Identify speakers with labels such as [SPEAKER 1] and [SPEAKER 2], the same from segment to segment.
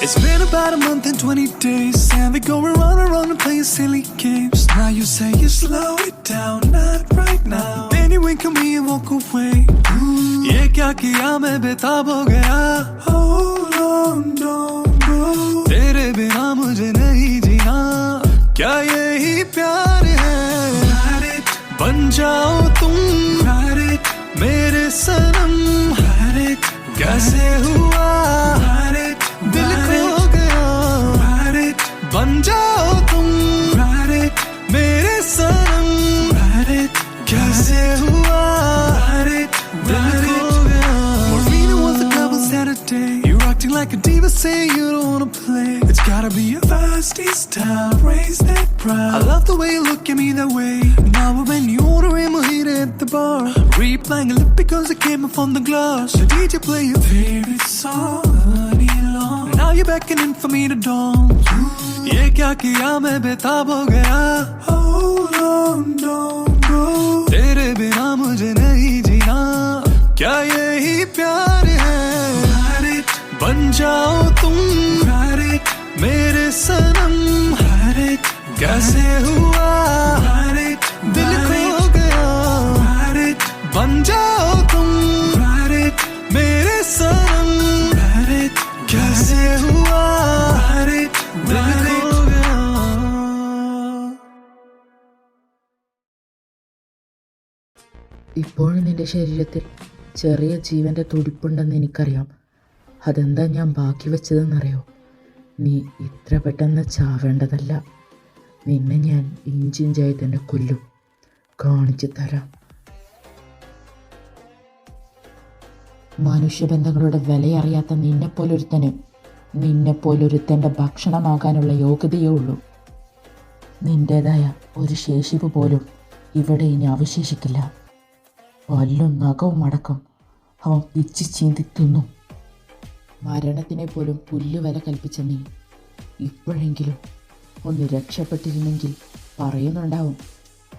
[SPEAKER 1] It's been about a month and 20 days, and we go around and around and play silly games. Now you say you slow it down, not right now. Then you wink at me and walk away. ये क्या किया मैं बेताब हो गया. Hold on, don't go. तेरे बिना मुझे नहीं जीना. क्या यही प्यार है? Ride it, बन जाओ तुम. Ride it, मेरे सनम. Ride it, कैसे हुआ? Ride it, दिल खो गया. Ride it, बन जाओ तुम. Ride it, मेरे सनम. Ride it, कैसे हुआ? Ride it, दिल खो गया. Marina was a double Saturday. You're acting like a diva, say you don't wanna play. It's gotta be a feisty style, raise that pride. I love the way you look at me that way. Now when you order a mojito at the bar, replaying a lip because it came up on the glass. The DJ play your favorite song all day long. Now you're beckoning for me to dance. ये क्या किया मैं बेताब हो गया. Hold on, don't go. तेरे बिना मुझे नहीं जीना. क्या यही प्यार है? Ride it, बन जाओ तुम. Ride it, मेरे सनम. Ride it, कैसे हुआ? Ride it, दिल खो गया. Ride it, बन जाओ तुम. Ride it, मेरे सनम. Ride it, कैसे हुआ? Ride it, दिल खो गया.
[SPEAKER 2] ഇപ്പോഴും നിന്റെ ശരീരത്തിൽ ചെറിയ ജീവൻ്റെ തുടിപ്പുണ്ടെന്ന് എനിക്കറിയാം. അതെന്താ ഞാൻ ബാക്കി വെച്ചതെന്നറിയോ? നീ ഇത്ര പെട്ടെന്ന് ചാവേണ്ടതല്ല. നിന്നെ ഞാൻ ഇഞ്ചിഞ്ചായി തന്നെ കൊല്ലും. കാണിച്ചു തരാം. മനുഷ്യബന്ധങ്ങളുടെ വിലയറിയാത്ത നിന്നെപ്പോലൊരുത്തൻ്റെ ഭക്ഷണമാകാനുള്ള യോഗ്യതയേ ഉള്ളൂ. നിൻ്റേതായ ഒരു ശേഷിപ്പ് പോലും ഇവിടെ ഇനി അവശേഷിക്കില്ല. പല്ലും നഖവും അടക്കം അവൻ പിച്ച് ചീന്തി തിന്നു. മരണത്തിനെ പോലും പുല്ല് വില കൽപ്പിച്ച നീ ഇപ്പോഴെങ്കിലും ഒന്ന് രക്ഷപ്പെട്ടിരുന്നെങ്കിൽ പറയുന്നുണ്ടാവും.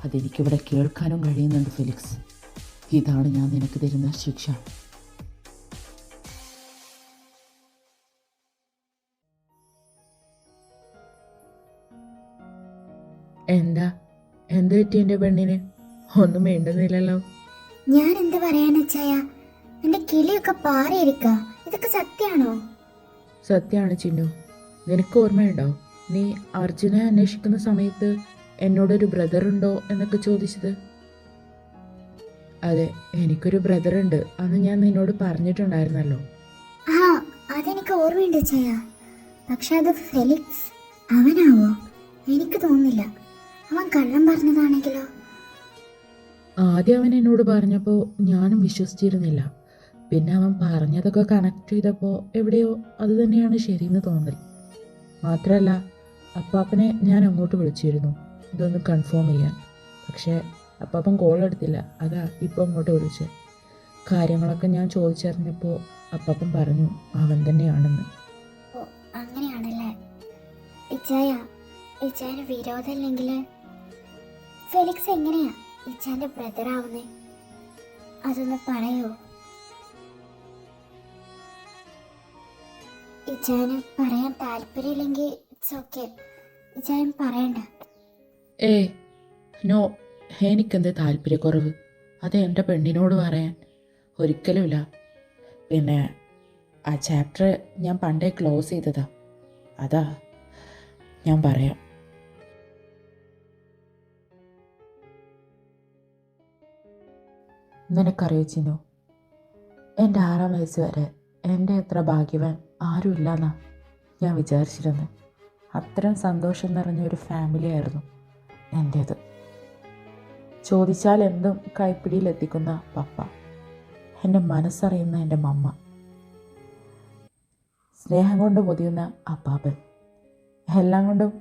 [SPEAKER 2] അതെനിക്കിവിടെ കേൾക്കാനും കഴിയുന്നുണ്ട് ഫെലിക്സ്. ഇതാണ് ഞാൻ നിനക്ക് തരുന്ന ശിക്ഷ. എന്താ പറ്റി എൻ്റെ പെണ്ണിന്? ഒന്നും വേണ്ടുന്നില്ലല്ലോ.
[SPEAKER 3] ഞാൻ എന്ത് പറയാനച്ചായ, എന്റെ കിളിയൊക്കെ പാറിയിരിക്ക. ഇതൊക്കെ സത്യാണോ?
[SPEAKER 2] സത്യമാണ് ചിന്നു. നിനക്ക് ഓർമ്മയുണ്ടോ നീ അർജുനെ അന്വേഷിക്കുന്ന സമയത്ത് എന്നോടൊരു ബ്രദറുണ്ടോ എന്നൊക്കെ ചോദിച്ചത്? അതെ, എനിക്കൊരു ബ്രദറുണ്ട്. അന്ന് ഞാൻ നിന്നോട് പറഞ്ഞിട്ടുണ്ടായിരുന്നല്ലോ.
[SPEAKER 3] ആ, അതെനിക്ക് ഓർമ്മയുണ്ട് ചായ. പക്ഷെ അത് ഫെലിക്സ് അവനാവോ? എനിക്ക് തോന്നുന്നില്ല. അവൻ കള്ളം പറഞ്ഞതാണെങ്കിലോ?
[SPEAKER 2] ആദ്യം അവൻ എന്നോട് പറഞ്ഞപ്പോൾ ഞാനും വിശ്വസിച്ചിരുന്നില്ല. പിന്നെ അവൻ പറഞ്ഞതൊക്കെ കണക്ട് ചെയ്തപ്പോൾ എവിടെയോ അത് തന്നെയാണ് ശരിയെന്ന് തോന്നൽ. മാത്രമല്ല അപ്പാപ്പനെ ഞാൻ അങ്ങോട്ട് വിളിച്ചിരുന്നു ഇതൊന്ന് കൺഫേം ചെയ്യാൻ. പക്ഷേ അപ്പാപ്പൻ കോൾ എടുത്തില്ല. അതാ ഇപ്പോൾ അങ്ങോട്ട് വിളിച്ചത്. കാര്യങ്ങളൊക്കെ ഞാൻ ചോദിച്ചറിഞ്ഞപ്പോൾ അപ്പാപ്പൻ പറഞ്ഞു അവൻ തന്നെയാണെന്ന്.
[SPEAKER 3] ഓ, അങ്ങനെയാണല്ലേ. ഇച്ചായ വിരോധമില്ലെങ്കിൽ ഫെലിക്സ് എങ്ങനെയാ ഇച്ചാന്റെ ബ്രദർ ആവുന്നേ? അതൊന്ന് പറയോ? ഇച്ചാന് പറയാൻ താല്പര്യമില്ലെങ്കിൽ ഇറ്റ്സ് ഓക്കെ. ഇച്ചായൻ പറയണ്ട.
[SPEAKER 2] നോ, എനിക്കെന്ത് താല്പര്യക്കുറവ്? അത് എൻ്റെ പെണ്ണിനോട് പറയാൻ ഒരിക്കലുമില്ല. പിന്നെ ആ ചാപ്റ്റർ ഞാൻ പണ്ടേ ക്ലോസ് ചെയ്തതാ. അതാ ഞാൻ പറയാം. നിനക്കറിയോ ചിന്നു, എൻ്റെ 6-ാം വയസ്സ് വരെ എൻ്റെ അത്ര ഭാഗ്യവാൻ ആരുമില്ലെന്നാ ഞാൻ വിചാരിച്ചിരുന്നത്. അത്രയും സന്തോഷം നിറഞ്ഞൊരു ഫാമിലി ആയിരുന്നു എൻ്റേത്. ചോദിച്ചാൽ എന്തും കൈപ്പിടിയിലെത്തിക്കുന്ന പപ്പ, എൻ്റെ മനസ്സറിയുന്ന എൻ്റെ മമ്മ, സ്നേഹം കൊണ്ട് പൊതിയുന്ന അപ്പാപ്പൻ, എല്ലാം കൊണ്ടും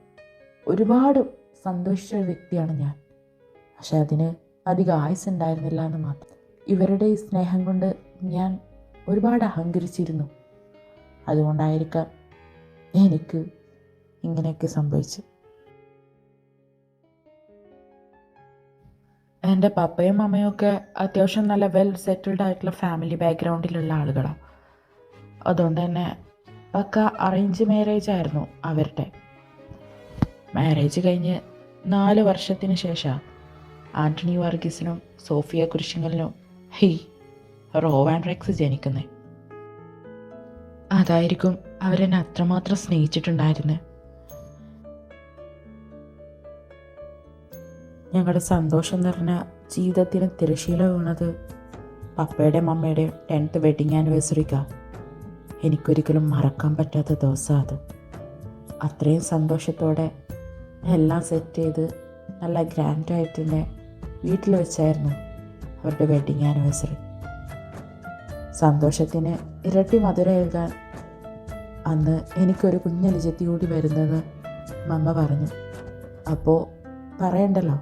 [SPEAKER 2] ഒരുപാട് സന്തോഷിച്ച ഒരു വ്യക്തിയാണ് ഞാൻ. പക്ഷെ അതിന് അധികം ആയുസ് ഉണ്ടായിരുന്നില്ല എന്ന് മാത്രം. ഇവരുടെ ഈ സ്നേഹം കൊണ്ട് ഞാൻ ഒരുപാട് അഹങ്കരിച്ചിരുന്നു. അതുകൊണ്ടായിരിക്കാം എനിക്ക് ഇങ്ങനെയൊക്കെ സംഭവിച്ചു. എൻ്റെ പപ്പയും അമ്മയും ഒക്കെ അത്യാവശ്യം നല്ല വെൽ സെറ്റിൽഡ് ആയിട്ടുള്ള ഫാമിലി ബാക്ക്ഗ്രൗണ്ടിലുള്ള ആളുകളാണ്. അതുകൊണ്ട് തന്നെ പക്ക അറേഞ്ച് മാരേജ് ആയിരുന്നു അവരുടെ. മാരേജ് കഴിഞ്ഞ് 4 വർഷത്തിന് ശേഷം ആൻ്റണി വർഗീസിനും സോഫിയ കുരിശിങ്കലിനും റോവാൻ റെക്സ് ജനിക്കുന്നത്. അതായിരിക്കും അവരെന്നെ അത്രമാത്രം സ്നേഹിച്ചിട്ടുണ്ടായിരുന്നത്. ഞങ്ങളുടെ സന്തോഷം നിറഞ്ഞ ജീവിതത്തിന് തിരശീല വീണത് പപ്പയുടെയും അമ്മയുടെയും 10th വെഡിങ് ആനിവേഴ്സറിക്കാണ്. എനിക്കൊരിക്കലും മറക്കാൻ പറ്റാത്ത ദിവസമാണ് അത്. അത്രയും സന്തോഷത്തോടെ എല്ലാം സെറ്റ് ചെയ്ത് നല്ല ഗ്രാൻഡായിട്ട് തന്നെ വീട്ടിൽ വെച്ചായിരുന്നു അവരുടെ വെഡിങ് ആനിവേഴ്സറി. സന്തോഷത്തിന് ഇരട്ടി മധുരമേകാൻ അന്ന് എനിക്കൊരു കുഞ്ഞനുജത്തി കൂടി വരുന്നത് മമ്മ പറഞ്ഞു. അപ്പോൾ പറയണ്ടല്ലോ,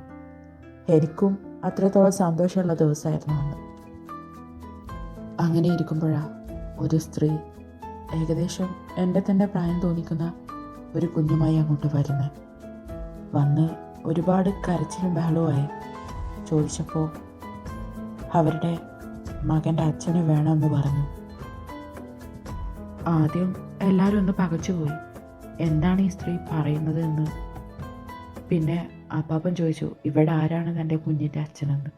[SPEAKER 2] എനിക്കും അത്രത്തോളം സന്തോഷമുള്ള ദിവസമായിരുന്നു അന്ന്. അങ്ങനെ ഇരിക്കുമ്പോഴാണ് ഒരു സ്ത്രീ ഏകദേശം എൻ്റെ തന്നെ പ്രായം തോന്നിക്കുന്ന ഒരു കുഞ്ഞുമായി അങ്ങോട്ട് വരുന്നത്. വന്ന് ഒരുപാട് കരച്ചിലും ബഹളവുമായി. ചോദിച്ചപ്പോൾ അവരുടെ മകൻ്റെ അച്ഛനെ വേണമെന്ന് പറഞ്ഞു. ആദ്യം എല്ലാവരും ഒന്ന് പകച്ചുപോയി, എന്താണ് ഈ സ്ത്രീ പറയുന്നത് എന്ന്. പിന്നെ അപ്പാപ്പൻ ചോദിച്ചു, ഇവിടെ ആരാണ് തൻ്റെ കുഞ്ഞിൻ്റെ അച്ഛനെന്ന്.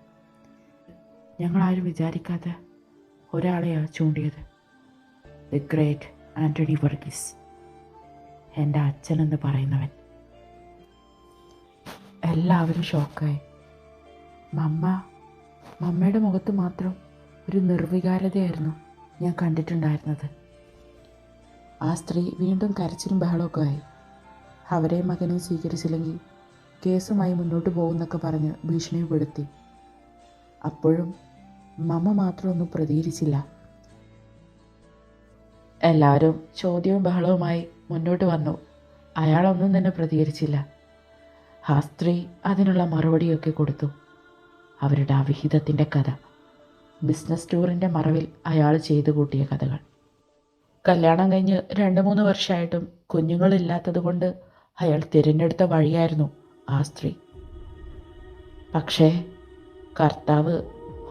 [SPEAKER 2] ഞങ്ങളാരും വിചാരിക്കാത്ത ഒരാളെയാണ് ചൂണ്ടിയത്. ദി ഗ്രേറ്റ് ആൻ്റണി വർഗീസ്, എൻ്റെ അച്ഛനെന്ന് പറയുന്നവൻ. എല്ലാവരും ഷോക്കായി. മമ്മയുടെ മുഖത്ത് മാത്രം ഒരു നിർവികാരതയായിരുന്നു ഞാൻ കണ്ടിട്ടുണ്ടായിരുന്നത്. ആ സ്ത്രീ വീണ്ടും കരച്ചിലും ബഹളമൊക്കെ ആയി. അവരെ മകനെ സ്വീകരിച്ചില്ലെങ്കിൽ കേസുമായി മുന്നോട്ട് പോകുന്നൊക്കെ പറഞ്ഞ് ഭീഷണിപ്പെടുത്തി. അപ്പോഴും മമ്മ മാത്രമൊന്നും പ്രതികരിച്ചില്ല. എല്ലാവരും ചോദ്യവും ബഹളവുമായി മുന്നോട്ട് വന്നു. അയാളൊന്നും തന്നെ പ്രതികരിച്ചില്ല. ആ സ്ത്രീ അതിനുള്ള മറുപടിയൊക്കെ കൊടുത്തു. അവരുടെ അവിഹിതത്തിൻ്റെ കഥ, ബിസിനസ് ടൂറിൻ്റെ മറവിൽ അയാൾ ചെയ്തു കൂട്ടിയ കഥകൾ. കല്യാണം കഴിഞ്ഞ് 2-3 വർഷമായിട്ടും കുഞ്ഞുങ്ങളില്ലാത്തത് കൊണ്ട് അയാൾ തിരഞ്ഞെടുത്ത വഴിയായിരുന്നു ആ സ്ത്രീ. പക്ഷേ കർത്താവ്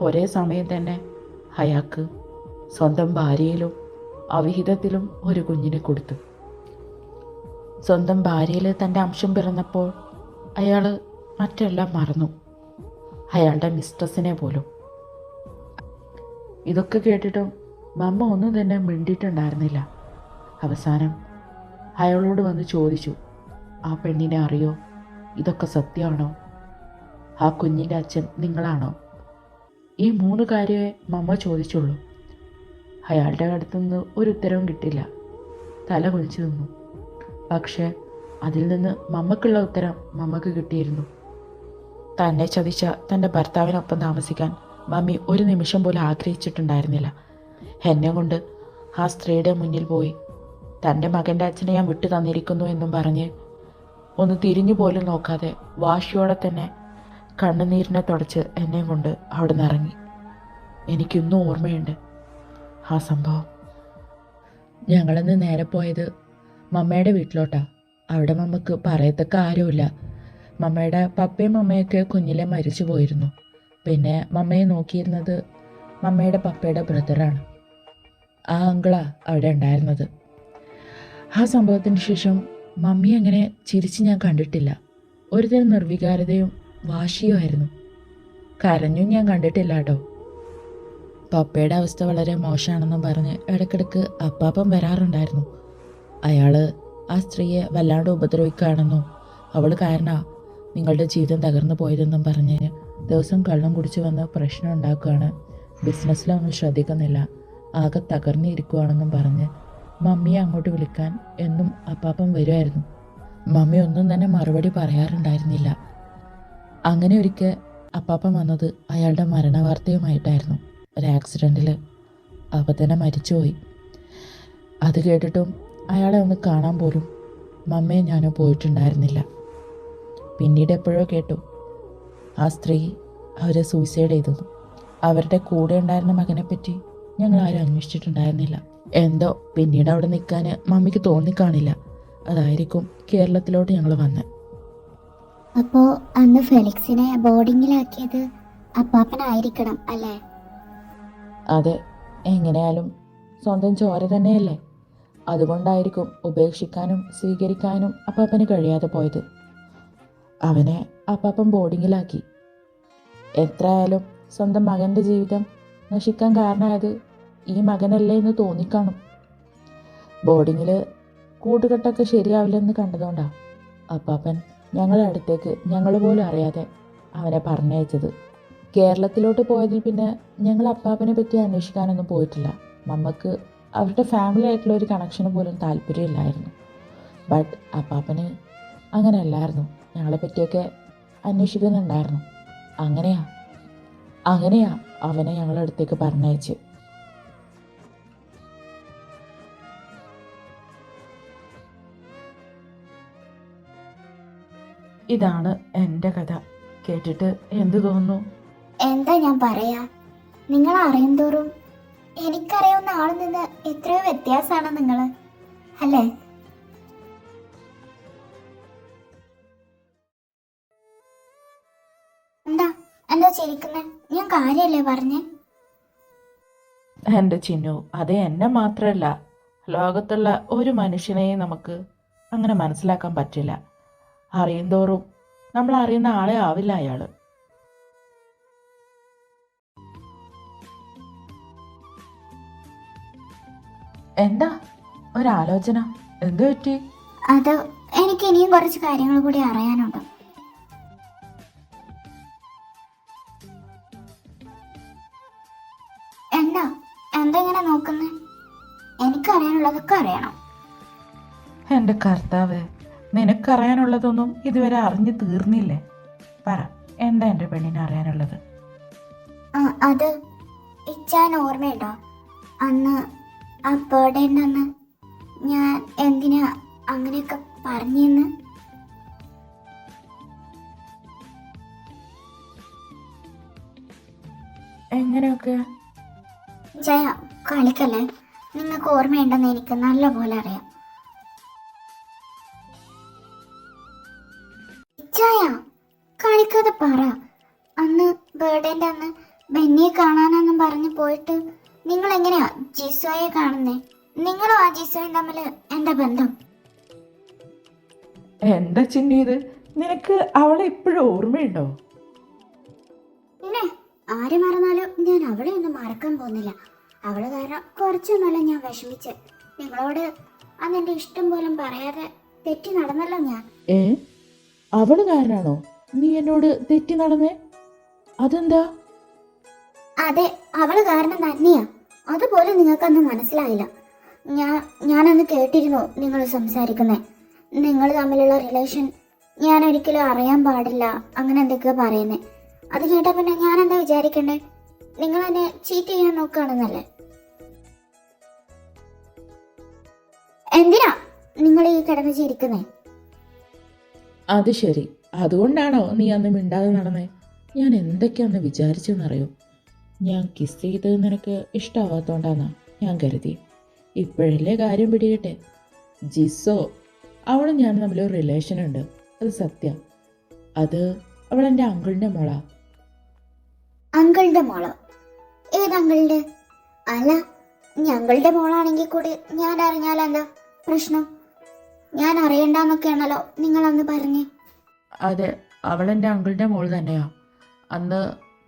[SPEAKER 2] ഒരേ സമയം തന്നെ അയാൾക്ക് സ്വന്തം ഭാര്യയിലും അവിഹിതത്തിലും ഒരു കുഞ്ഞിനെ കൊടുത്തു. സ്വന്തം ഭാര്യയിൽ തൻ്റെ അംശം പിറന്നപ്പോൾ അയാൾ മറ്റെല്ലാം മറന്നു, അയാളുടെ മിസ്ട്രസിനെ പോലും. ഇതൊക്കെ കേട്ടിട്ടും മമ്മ ഒന്നും തന്നെ മിണ്ടിയിട്ടുണ്ടായിരുന്നില്ല. അവസാനം അയാളോട് വന്ന് ചോദിച്ചു, ആ പെണ്ണിനെ അറിയോ? ഇതൊക്കെ സത്യമാണോ? ആ കുഞ്ഞിൻ്റെ അച്ഛൻ നിങ്ങളാണോ? ഈ 3 കാര്യമേ മമ്മ ചോദിച്ചുള്ളൂ. അയാളുടെ അടുത്തുനിന്ന് ഒരു ഉത്തരവും കിട്ടില്ല. തല കുനിച്ചു നിന്നു. പക്ഷേ അതിൽ നിന്ന് മമ്മക്കുള്ള ഉത്തരം മമ്മക്ക് കിട്ടിയിരുന്നു. തന്നെ ചതിച്ച തൻ്റെ ഭർത്താവിനൊപ്പം താമസിക്കാൻ മമ്മി ഒരു നിമിഷം പോലും ആഗ്രഹിച്ചിട്ടുണ്ടായിരുന്നില്ല. എന്നെ കൊണ്ട് ആ സ്ത്രീയുടെ മുന്നിൽ പോയി തൻ്റെ മകൻ്റെ അച്ഛനെ ഞാൻ വിട്ടു തന്നിരിക്കുന്നു എന്നും പറഞ്ഞ് ഒന്ന് തിരിഞ്ഞു പോലും നോക്കാതെ വാശിയോടെ തന്നെ കണ്ണുനീരിനെ തുടച്ച് എന്നെ കൊണ്ട് അവിടെ നിന്ന് ഇറങ്ങി. എനിക്കിന്നും ഓർമ്മയുണ്ട് ആ സംഭവം. ഞങ്ങളിന്ന് നേരെ പോയത് മമ്മയുടെ വീട്ടിലോട്ടാണ്. അവിടെ മമ്മക്ക് പറയത്തക്ക ആരുമില്ല. മമ്മയുടെ പപ്പയും മമ്മയൊക്കെ കുഞ്ഞിലെ മരിച്ചു പോയിരുന്നു. പിന്നെ മമ്മയെ നോക്കിയിരുന്നത് മമ്മയുടെ പപ്പയുടെ ബ്രദറാണ്. ആ അങ്കിളാ അവിടെ ഉണ്ടായിരുന്നത്. ആ സംഭവത്തിന് ശേഷം മമ്മി അങ്ങനെ ചിരിച്ച് ഞാൻ കണ്ടിട്ടില്ല. ഒരുതരം നിർവികാരതയും വാശിയുമായിരുന്നു. കരഞ്ഞും ഞാൻ കണ്ടിട്ടില്ല കേട്ടോ. പപ്പയുടെ അവസ്ഥ വളരെ മോശമാണെന്നും പറഞ്ഞ് ഇടയ്ക്കിടയ്ക്ക് അപ്പാപ്പൻ വരാറുണ്ടായിരുന്നു. അയാൾ ആ സ്ത്രീയെ വല്ലാണ്ട് ഉപദ്രവിക്കുകയാണെന്നും അവൾ കാരണമാണ് നിങ്ങളുടെ ജീവിതം തകർന്നു പോയതെന്നും പറഞ്ഞ് ദിവസം കള്ളം കുടിച്ച് വന്ന് പ്രശ്നം ഉണ്ടാക്കുകയാണ്, ബിസിനസ്സിലൊന്നും ശ്രദ്ധിക്കുന്നില്ല, ആകെ തകർന്നിരിക്കുകയാണെന്നും പറഞ്ഞ് മമ്മിയെ അങ്ങോട്ട് വിളിക്കാൻ എന്നും അപ്പാപ്പൻ വരുമായിരുന്നു. മമ്മി ഒന്നും തന്നെ മറുപടി പറയാറുണ്ടായിരുന്നില്ല. അങ്ങനെ ഒരിക്കൽ അപ്പാപ്പൻ വന്നത് അയാളുടെ മരണവാർത്തയുമായിട്ടായിരുന്നു. ഒരു ആക്സിഡൻറ്റിൽ അപ്പം തന്നെ മരിച്ചുപോയി. അത് കേട്ടിട്ടും അയാളെ ഒന്ന് കാണാൻ പോലും മമ്മയെ ഞാനോ പോയിട്ടുണ്ടായിരുന്നില്ല. പിന്നീട് എപ്പോഴോ കേട്ടു ആ സ്ത്രീ അവരെ സൂയിസൈഡ് ചെയ്തതു. അവരുടെ കൂടെ ഉണ്ടായിരുന്ന മകനെപ്പറ്റി ഞങ്ങൾ ആരും അന്വേഷിച്ചിട്ടുണ്ടായിരുന്നില്ല. എന്തോ പിന്നീട് അവിടെ നിൽക്കാൻ മമ്മിക്ക് തോന്നിക്കാണില്ല. അതായിരിക്കും കേരളത്തിലോട്ട് ഞങ്ങൾ വന്നത്.
[SPEAKER 3] അപ്പോൾ അന്ന് ഫെലിക്സിനെ ബോർഡിങ്ങിലാക്കിയത് അപ്പാപ്പനായിരിക്കണം അല്ലേ?
[SPEAKER 2] അതെ, എങ്ങനെയാലും സ്വന്തം ചോര തന്നെയല്ലേ. അതുകൊണ്ടായിരിക്കും ഉപേക്ഷിക്കാനും സ്വീകരിക്കാനും അപ്പാപ്പന് കഴിയാതെ പോയത്. അവനെ അപ്പാപ്പൻ ബോർഡിങ്ങിലാക്കി. എത്രയായാലും സ്വന്തം മകൻ്റെ ജീവിതം നശിക്കാൻ കാരണമായത് ഈ മകനല്ലേ എന്ന് തോന്നിക്കാണും. ബോർഡിങ്ങിൽ കൂട്ടുകെട്ടൊക്കെ ശരിയാവില്ലെന്ന് കണ്ടതുകൊണ്ടാണ് അപ്പാപ്പൻ ഞങ്ങളുടെ അടുത്തേക്ക് ഞങ്ങൾ പോലും അറിയാതെ അവനെ പറഞ്ഞയച്ചത്. കേരളത്തിലോട്ട് പോയതിൽ പിന്നെ ഞങ്ങൾ അപ്പാപ്പനെ പറ്റി അന്വേഷിക്കാനൊന്നും പോയിട്ടില്ല. നമുക്ക് അവരുടെ ഫാമിലി ആയിട്ടുള്ള ഒരു കണക്ഷന് പോലും താല്പര്യമില്ലായിരുന്നു. ബട്ട് അപ്പാപ്പന് അങ്ങനെയല്ലായിരുന്നു, ഞങ്ങളെ പറ്റിയൊക്കെ അന്വേഷിക്കുന്നുണ്ടായിരുന്നു. അങ്ങനെയാ അവനെ ഞങ്ങളുടെ അടുത്തേക്ക് പറഞ്ഞയച്ച്. ഇതാണ് എൻ്റെ കഥ. കേട്ടിട്ട് എന്ത് തോന്നുന്നു?
[SPEAKER 3] എന്താ ഞാൻ പറയാ, നിങ്ങൾ അറിയുന്തോറും എനിക്കറിയാവുന്ന ആളിൽ നിന്ന് എത്രയോ വ്യത്യാസമാണ് നിങ്ങൾ, അല്ലേ? എന്താ ചിരിക്കുന്നേ? ഞാൻ കാര്യല്ലേ പറഞ്ഞേ?
[SPEAKER 2] എൻ്റെ ചിന്നു, അത് എന്നെ മാത്രമല്ല, ലോകത്തുള്ള ഒരു മനുഷ്യനെയും നമുക്ക് അങ്ങനെ മനസ്സിലാക്കാൻ പറ്റില്ല. അറിയുന്തോറും നമ്മൾ അറിയുന്ന ആളെ ആവില്ല അയാള്. എന്താ ഒരാലോചന? എന്ത് പറ്റി?
[SPEAKER 3] അത് എനിക്ക് ഇനിയും കുറച്ച് കാര്യങ്ങൾ കൂടി അറിയാനുണ്ട്. എന്താ ഇങ്ങനെ നോക്കുന്നേ? എനിക്കറിയാനുള്ളതൊക്കെ അറിയണം.
[SPEAKER 2] എൻ്റെ കർത്താവ്, നിനക്കറിയാനുള്ളതൊന്നും ഇതുവരെ അറിഞ്ഞു തീർന്നില്ലേ? പറ, എന്താ എൻ്റെ പെണ്ണിനെ അറിയാനുള്ളത്?
[SPEAKER 3] അത് ഇച്ചാൻ ഓർമ്മയുണ്ടോ? അന്ന് ആ ബർത്ത്ഡേൻ്റെ അന്ന് ഞാൻ എന്തിനാ അങ്ങനെയൊക്കെ പറഞ്ഞെന്ന്?
[SPEAKER 2] എങ്ങനെയൊക്കെ?
[SPEAKER 3] ജയ, കളിക്കല്ലേ. നിങ്ങൾക്ക് ഓർമ്മയുണ്ടെന്ന് എനിക്ക് നല്ല പോലെ അറിയാം. ജയ, കളിക്കാതെ പറ. അന്ന് ബർത്ത്ഡേൻ്റെ അന്ന് ബെന്നിയെ കാണാനെന്നും പറഞ്ഞു പോയിട്ട് നിങ്ങൾ എങ്ങനെയാ ജിസോയെ കാണുന്നേ? നിങ്ങളും ആ ജിസോയും തമ്മിൽ എന്താ ബന്ധം?
[SPEAKER 2] എന്താ ചിന്നിയത്? നിനക്ക് അവളെ ഇപ്പോഴും ഓർമ്മയുണ്ടോ?
[SPEAKER 3] പിന്നെ ആര് മറന്നാലും ഞാൻ അവളെ ഒന്നും മറക്കാൻ പോകുന്നില്ല. അവള് കാരണം കുറച്ചൊന്നുമല്ല ഞാൻ വിഷമിച്ച്. നിങ്ങളോട് അന്ന് എൻ്റെ ഇഷ്ടം പോലും പറയാതെ തെറ്റി നടന്നല്ലോ ഞാൻ.
[SPEAKER 2] അവള് കാരണാണോ നീ എന്നോട് തെറ്റി നടന്നേ? അതെന്താ?
[SPEAKER 3] അതെ, അവള് കാരണം തന്നെയാ. അതുപോലെ നിങ്ങൾക്കന്ന് മനസ്സിലായില്ല. ഞാനന്ന് കേട്ടിരുന്നു നിങ്ങൾ സംസാരിക്കുന്നേ. നിങ്ങൾ തമ്മിലുള്ള റിലേഷൻ ഞാൻ ഒരിക്കലും അറിയാൻ പാടില്ല, അങ്ങനെ എന്തൊക്കെയോ പറയുന്നേ. അത് കേട്ടാ പിന്നെ ഞാൻ എന്താ വിചാരിക്കണ്ടേ? നിങ്ങൾ എന്നെ ചീറ്റ് ചെയ്യാൻ നോക്കുകയാണെന്നല്ലേ? എന്തിനാ നിങ്ങൾ ഈ കിടന്ന് ചിരിക്കുന്നേ?
[SPEAKER 2] അത് ശരി, അതുകൊണ്ടാണോ നീ അന്ന് മിണ്ടാതെ നടന്നേ? ഞാൻ എന്തൊക്കെയാന്ന് വിചാരിച്ചെന്നറിയോ? ഞാൻ കിസ് ചെയ്തത് നിനക്ക് ഇഷ്ടമാവാത്തോണ്ടാന്നാ ഞാൻ കരുതി. ഇപ്പോഴല്ലേ കാര്യം പിടികട്ടെ. ജിസോ, അവളും ഞാൻ തമ്മിലൊരു റിലേഷൻ ഉണ്ട്, അത് സത്യം. അത് അവളെൻ്റെ അങ്കിളിൻ്റെ മോളാ.
[SPEAKER 3] അങ്കിളുടെ മോളോ? ഏത് അങ്കിളുടെ? അല്ല, ഞങ്ങളുടെ മോളാണെങ്കിൽ കൂടി ഞാൻ അറിഞ്ഞാൽ എന്താ പ്രശ്നം? ഞാൻ അറിയണ്ടെന്നൊക്കെയാണല്ലോ നിങ്ങൾ അന്ന് പറഞ്ഞേ.
[SPEAKER 2] അതെ, അവളെൻ്റെ അങ്കിളിൻ്റെ മോൾ തന്നെയാ. അന്ന്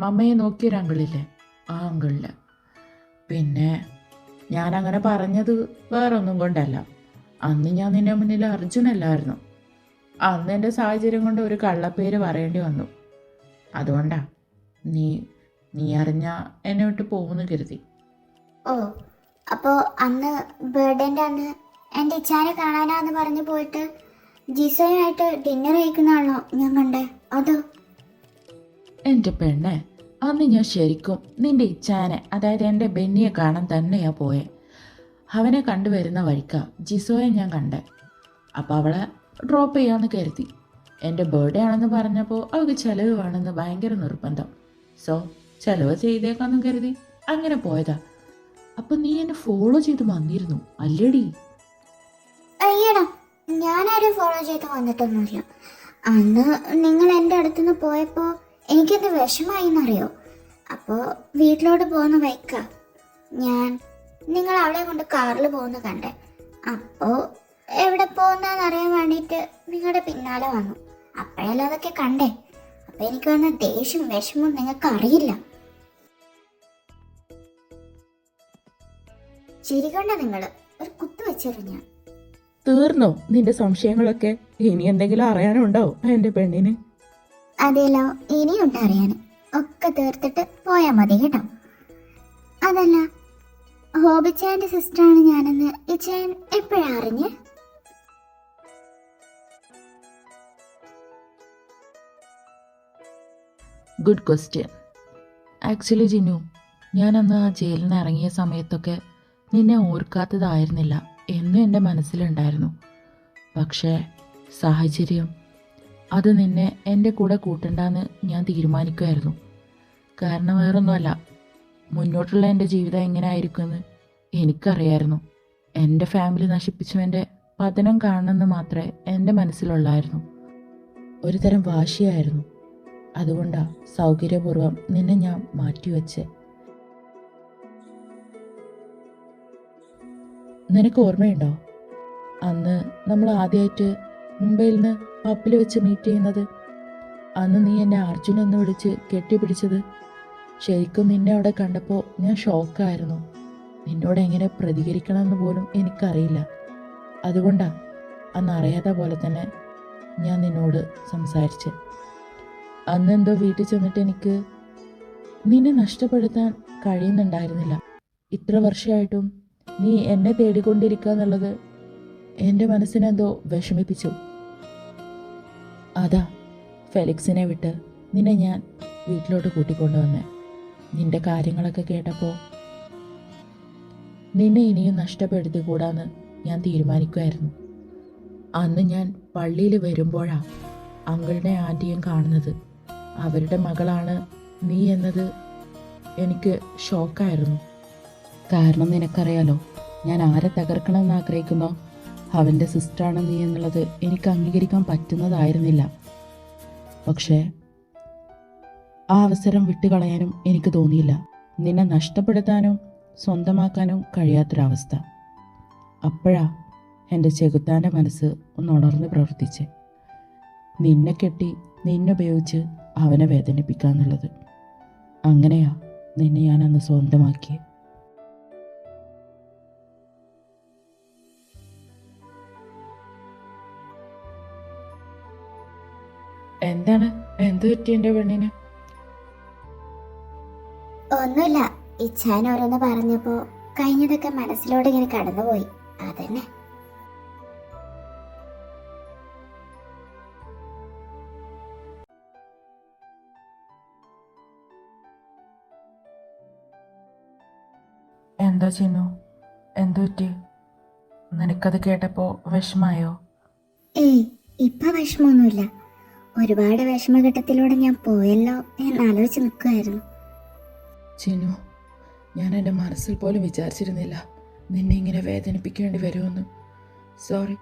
[SPEAKER 2] മമ്മയെ നോക്കിയൊരു അങ്കിളില്ലേ, ആ അങ്കിളില്ല. പിന്നെ ഞാനങ്ങനെ പറഞ്ഞത് വേറൊന്നും കൊണ്ടല്ല. അന്ന് ഞാൻ നിന്റെ മുന്നിൽ അർജുനല്ലായിരുന്നു. അന്ന് എൻ്റെ സാഹചര്യം കൊണ്ട് ഒരു കള്ളപ്പേര് പറയേണ്ടി വന്നു. അതുകൊണ്ടാ നീ അറിഞ്ഞ എന്നെ വിട്ട് പോകുന്നു കരുതി.
[SPEAKER 3] ഓ, അപ്പോൾ അന്ന് ബർത്ത്ഡേൻ്റെ അന്ന് എൻ്റെ ഇച്ചാനെ കാണാനാന്ന് പറഞ്ഞു പോയിട്ട് ജിസോയുമായിട്ട് ഡിന്നർ കഴിക്കുന്നതാണോ ഞാൻ കണ്ടേ? അതോ?
[SPEAKER 2] എൻ്റെ പെണ്ണെ, അന്ന് ഞാൻ ശരിക്കും നിന്റെ ഇച്ചാനെ, അതായത് എൻ്റെ ബെന്നിയെ കാണാൻ തന്നെയാ പോയെ. അവനെ കണ്ടുവരുന്ന വഴിക്കാ ജിസോയെ ഞാൻ കണ്ടേ. അപ്പോൾ അവളെ ഡ്രോപ്പ് ചെയ്യാമെന്ന് കരുതി. എൻ്റെ ബർത്ത്ഡേ ആണെന്ന് പറഞ്ഞപ്പോൾ അവൾക്ക് ചിലവ് വേണമെന്ന് ഭയങ്കര നിർബന്ധം. സോ ചിലവ് ചെയ്തേക്കാമെന്ന് കരുതി അങ്ങനെ പോയതാ. അപ്പം നീ എന്നെ ഫോളോ ചെയ്ത് വന്നിരുന്നു അല്ലേടി?
[SPEAKER 3] അയ്യടാ, ഞാനാരും ഫോളോ ചെയ്ത് വന്നിട്ടൊന്നുമില്ല. അന്ന് നിങ്ങൾ എൻ്റെ അടുത്തുനിന്ന് പോയപ്പോൾ എനിക്കെന്ത് വിഷമായി എന്നറിയോ? അപ്പോൾ വീട്ടിലോട്ട് പോകുന്ന വൈക്ക നിങ്ങൾ അവളെ കൊണ്ട് കാറിൽ പോകുന്ന കണ്ടേ. അപ്പോ എവിടെ പോകുന്നതെന്ന് അറിയാൻ വേണ്ടിയിട്ട് നിങ്ങളുടെ പിന്നാലെ വന്നു. അപ്പോഴല്ലോ അതൊക്കെ കണ്ടേ. അപ്പൊ എനിക്ക് വന്ന ദേഷ്യം വിഷമവും നിങ്ങൾക്ക് അറിയില്ല. ചിരികൊണ്ട നിങ്ങള് ഒരു കുത്തു വെച്ചെറിഞ്ഞ.
[SPEAKER 2] തീർന്നോ നിന്റെ സംശയങ്ങളൊക്കെ? ഇനി എന്തെങ്കിലും അറിയാനുണ്ടോ എൻ്റെ പെണ്ണിന്?
[SPEAKER 3] അതെല്ലോ, ഇനിയുണ്ട് അറിയാൻ. ഒക്കെ തീർത്തിട്ട് പോയാ മതി കേട്ടോ. അതല്ല, ഹോബിച്ചാന്റെ സിസ്റ്ററാണ് ഞാനെന്ന് ഇച്ചാൻ എപ്പോഴാ അറിഞ്ഞ്?
[SPEAKER 2] Good question. ആക്ച്വലി ജിനു, ഞാനന്ന് ആ ജയിലിൽ നിന്ന് ഇറങ്ങിയ സമയത്തൊക്കെ നിന്നെ ഓർക്കാത്തതായിരുന്നില്ല എന്നും എൻ്റെ മനസ്സിലുണ്ടായിരുന്നു. പക്ഷേ സാഹചര്യം അത് നിന്നെ എൻ്റെ കൂടെ കൂട്ടണ്ടെന്ന് ഞാൻ തീരുമാനിക്കുമായിരുന്നു. കാരണം വേറൊന്നുമല്ല, മുന്നോട്ടുള്ള എൻ്റെ ജീവിതം എങ്ങനെ ആയിരിക്കുമെന്ന് എനിക്കറിയായിരുന്നു. എൻ്റെ ഫാമിലി നശിപ്പിച്ചവൻ്റെ പതനം കാണണമെന്ന് മാത്രമേ എൻ്റെ മനസ്സിലുള്ളായിരുന്നു. ഒരു തരം വാശിയായിരുന്നു. അതുകൊണ്ടാണ് സൗകര്യപൂർവ്വം നിന്നെ ഞാൻ മാറ്റിവെച്ച്. നിനക്ക് ഓർമ്മയുണ്ടോ അന്ന് നമ്മൾ ആദ്യമായിട്ട് മുംബൈയിൽ നിന്ന് പബ്ബിൽ വെച്ച് മീറ്റ് ചെയ്യുന്നത്? അന്ന് നീ എന്നെ അർജുൻ എന്ന് വിളിച്ച് കെട്ടിപ്പിടിച്ചത്. ശരിക്കും നിന്നെ അവിടെ കണ്ടപ്പോൾ ഞാൻ ഷോക്കായിരുന്നു. നിന്നോട് എങ്ങനെ പ്രതികരിക്കണമെന്ന് പോലും എനിക്കറിയില്ല. അതുകൊണ്ടാണ് അന്ന് അറിയാത്ത പോലെ തന്നെ ഞാൻ നിന്നോട് സംസാരിച്ച്. അന്നെന്തോ വീട്ടിൽ ചെന്നിട്ട് എനിക്ക് നിന്നെ നഷ്ടപ്പെടുത്താൻ കഴിയുന്നുണ്ടായിരുന്നില്ല. ഇത്ര വർഷമായിട്ടും നീ എന്നെ തേടിക്കൊണ്ടിരിക്കുക എന്നുള്ളത് എൻ്റെ മനസ്സിനെന്തോ വിഷമിപ്പിച്ചു. അതാ ഫെലിക്സിനെ വിട്ട് നിന്നെ ഞാൻ വീട്ടിലോട്ട് കൂട്ടിക്കൊണ്ടുവന്നേ. നിന്റെ കാര്യങ്ങളൊക്കെ കേട്ടപ്പോൾ നിന്നെ ഇനിയും നഷ്ടപ്പെടുത്തിക്കൂടാന്ന് ഞാൻ തീരുമാനിക്കുമായിരുന്നു. അന്ന് ഞാൻ പള്ളിയിൽ വരുമ്പോഴാണ് അങ്കിളിനെ ആൻറ്റിയും കാണുന്നത്. അവരുടെ മകളാണ് നീ എന്നത് എനിക്ക് ഷോക്കായിരുന്നു. കാരണം നിനക്കറിയാലോ, ഞാൻ ആരെ തകർക്കണമെന്ന് ആഗ്രഹിക്കുന്നോ അവൻ്റെ സിസ്റ്ററാണ് നീ എന്നുള്ളത് എനിക്ക് അംഗീകരിക്കാൻ പറ്റുന്നതായിരുന്നില്ല. പക്ഷേ ആ അവസരം വിട്ടുകളയാനും എനിക്ക് തോന്നിയില്ല. നിന്നെ നഷ്ടപ്പെടുത്താനോ സ്വന്തമാക്കാനോ കഴിയാത്തൊരവസ്ഥ. അപ്പോഴാ എൻ്റെ ചെകുത്താൻ്റെ മനസ്സ് ഒന്ന് ഉണർന്ന് പ്രവർത്തിച്ച് നിന്നെ കെട്ടി നിന്നുപയോഗിച്ച് അവനെ വേദനിപ്പിക്കാന്നുള്ളത്. അങ്ങനെയാ നിന്നെ ഞാൻ അന്ന് സ്വന്തമാക്കിയത്. എന്താണ്, എന്ത് പറ്റി എൻ്റെ പെണ്ണിന്?
[SPEAKER 3] ഒന്നുമില്ല, ഇച്ഛാൻ ഓരോന്ന് പറഞ്ഞപ്പോ കഴിഞ്ഞതൊക്കെ മനസ്സിലൂടെ ഇങ്ങനെ കടന്നുപോയി. അതന്നെ.
[SPEAKER 2] എന്താ ചിന്നു, എന്തു പറ്റി? നിനക്കത് കേട്ടപ്പോൾ വിഷമായോ?
[SPEAKER 3] ഏയ്, ഇപ്പൊ വിഷമമൊന്നുമില്ല. ഒരുപാട് വിഷമഘട്ടത്തിലൂടെ ഞാൻ പോയല്ലോ എന്നാലോചിച്ച് നിൽക്കുമായിരുന്നു.
[SPEAKER 2] ചിന്നു, ഞാൻ എൻ്റെ മനസ്സിൽ പോലും വിചാരിച്ചിരുന്നില്ല നിന്നെ ഇങ്ങനെ വേദനിപ്പിക്കേണ്ടി വരുമെന്ന്. Sorry,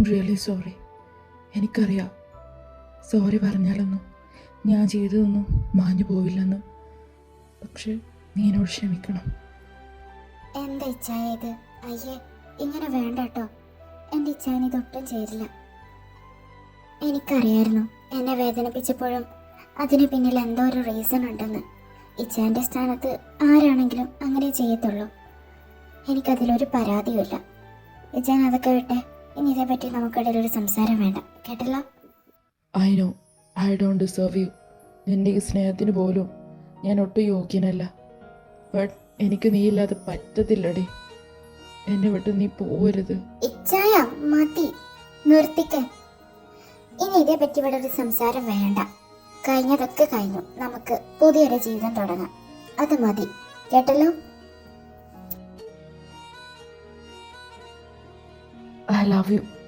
[SPEAKER 2] really sorry. എനിക്കറിയാം സോറി പറഞ്ഞാലൊന്നും ഞാൻ ചെയ്തതൊന്നും മാഞ്ഞു പോവില്ലെന്ന്. പക്ഷെ നീ എന്നോട് ക്ഷമിക്കണം.
[SPEAKER 3] എന്താ ഇച്ഛായത്? അയ്യേ, ഇങ്ങനെ വേണ്ട കേട്ടോ. എൻ്റെ ഇച്ഛാൻ ഇതൊട്ടും ചെയ്തില്ല. എനിക്കറിയായിരുന്നു എന്നെ വേദനിപ്പിച്ചപ്പോഴും അതിന് പിന്നിൽ എന്തോ ഒരു റീസൺ ഉണ്ടെന്ന്. ഇച്ഛാൻ്റെ സ്ഥാനത്ത് ആരാണെങ്കിലും അങ്ങനെ ചെയ്യത്തുള്ളൂ. എനിക്കതിലൊരു പരാതിയുമില്ല. ഇച്ഛാൻ അതൊക്കെ വിട്ടെ. ഇനി ഇതേപ്പറ്റി നമുക്കിടയിൽ ഒരു സംസാരം വേണ്ട, കേട്ടല്ലോ?
[SPEAKER 2] I know I don't deserve you. നിന്റെ ഈ സ്നേഹത്തിന് പോലും ഞാൻ ഒട്ടും യോഗ്യനല്ല. ബട്ട് എനിക്ക് നീ ഇല്ലാതെ പറ്റത്തില്ലടി. എന്നെ വിട്ട് നീ പോവരുത്.
[SPEAKER 3] ഇച്ഛായ, മതി, നിർത്തിക്ക. ഇനി ഇതേപ്പറ്റി ഇവിടെ ഒരു സംസാരം വേണ്ട. കഴിഞ്ഞതൊക്കെ കഴിഞ്ഞു. നമുക്ക് പുതിയൊരു ജീവിതം തുടങ്ങാം. അത് മതി, കേട്ടല്ലോ?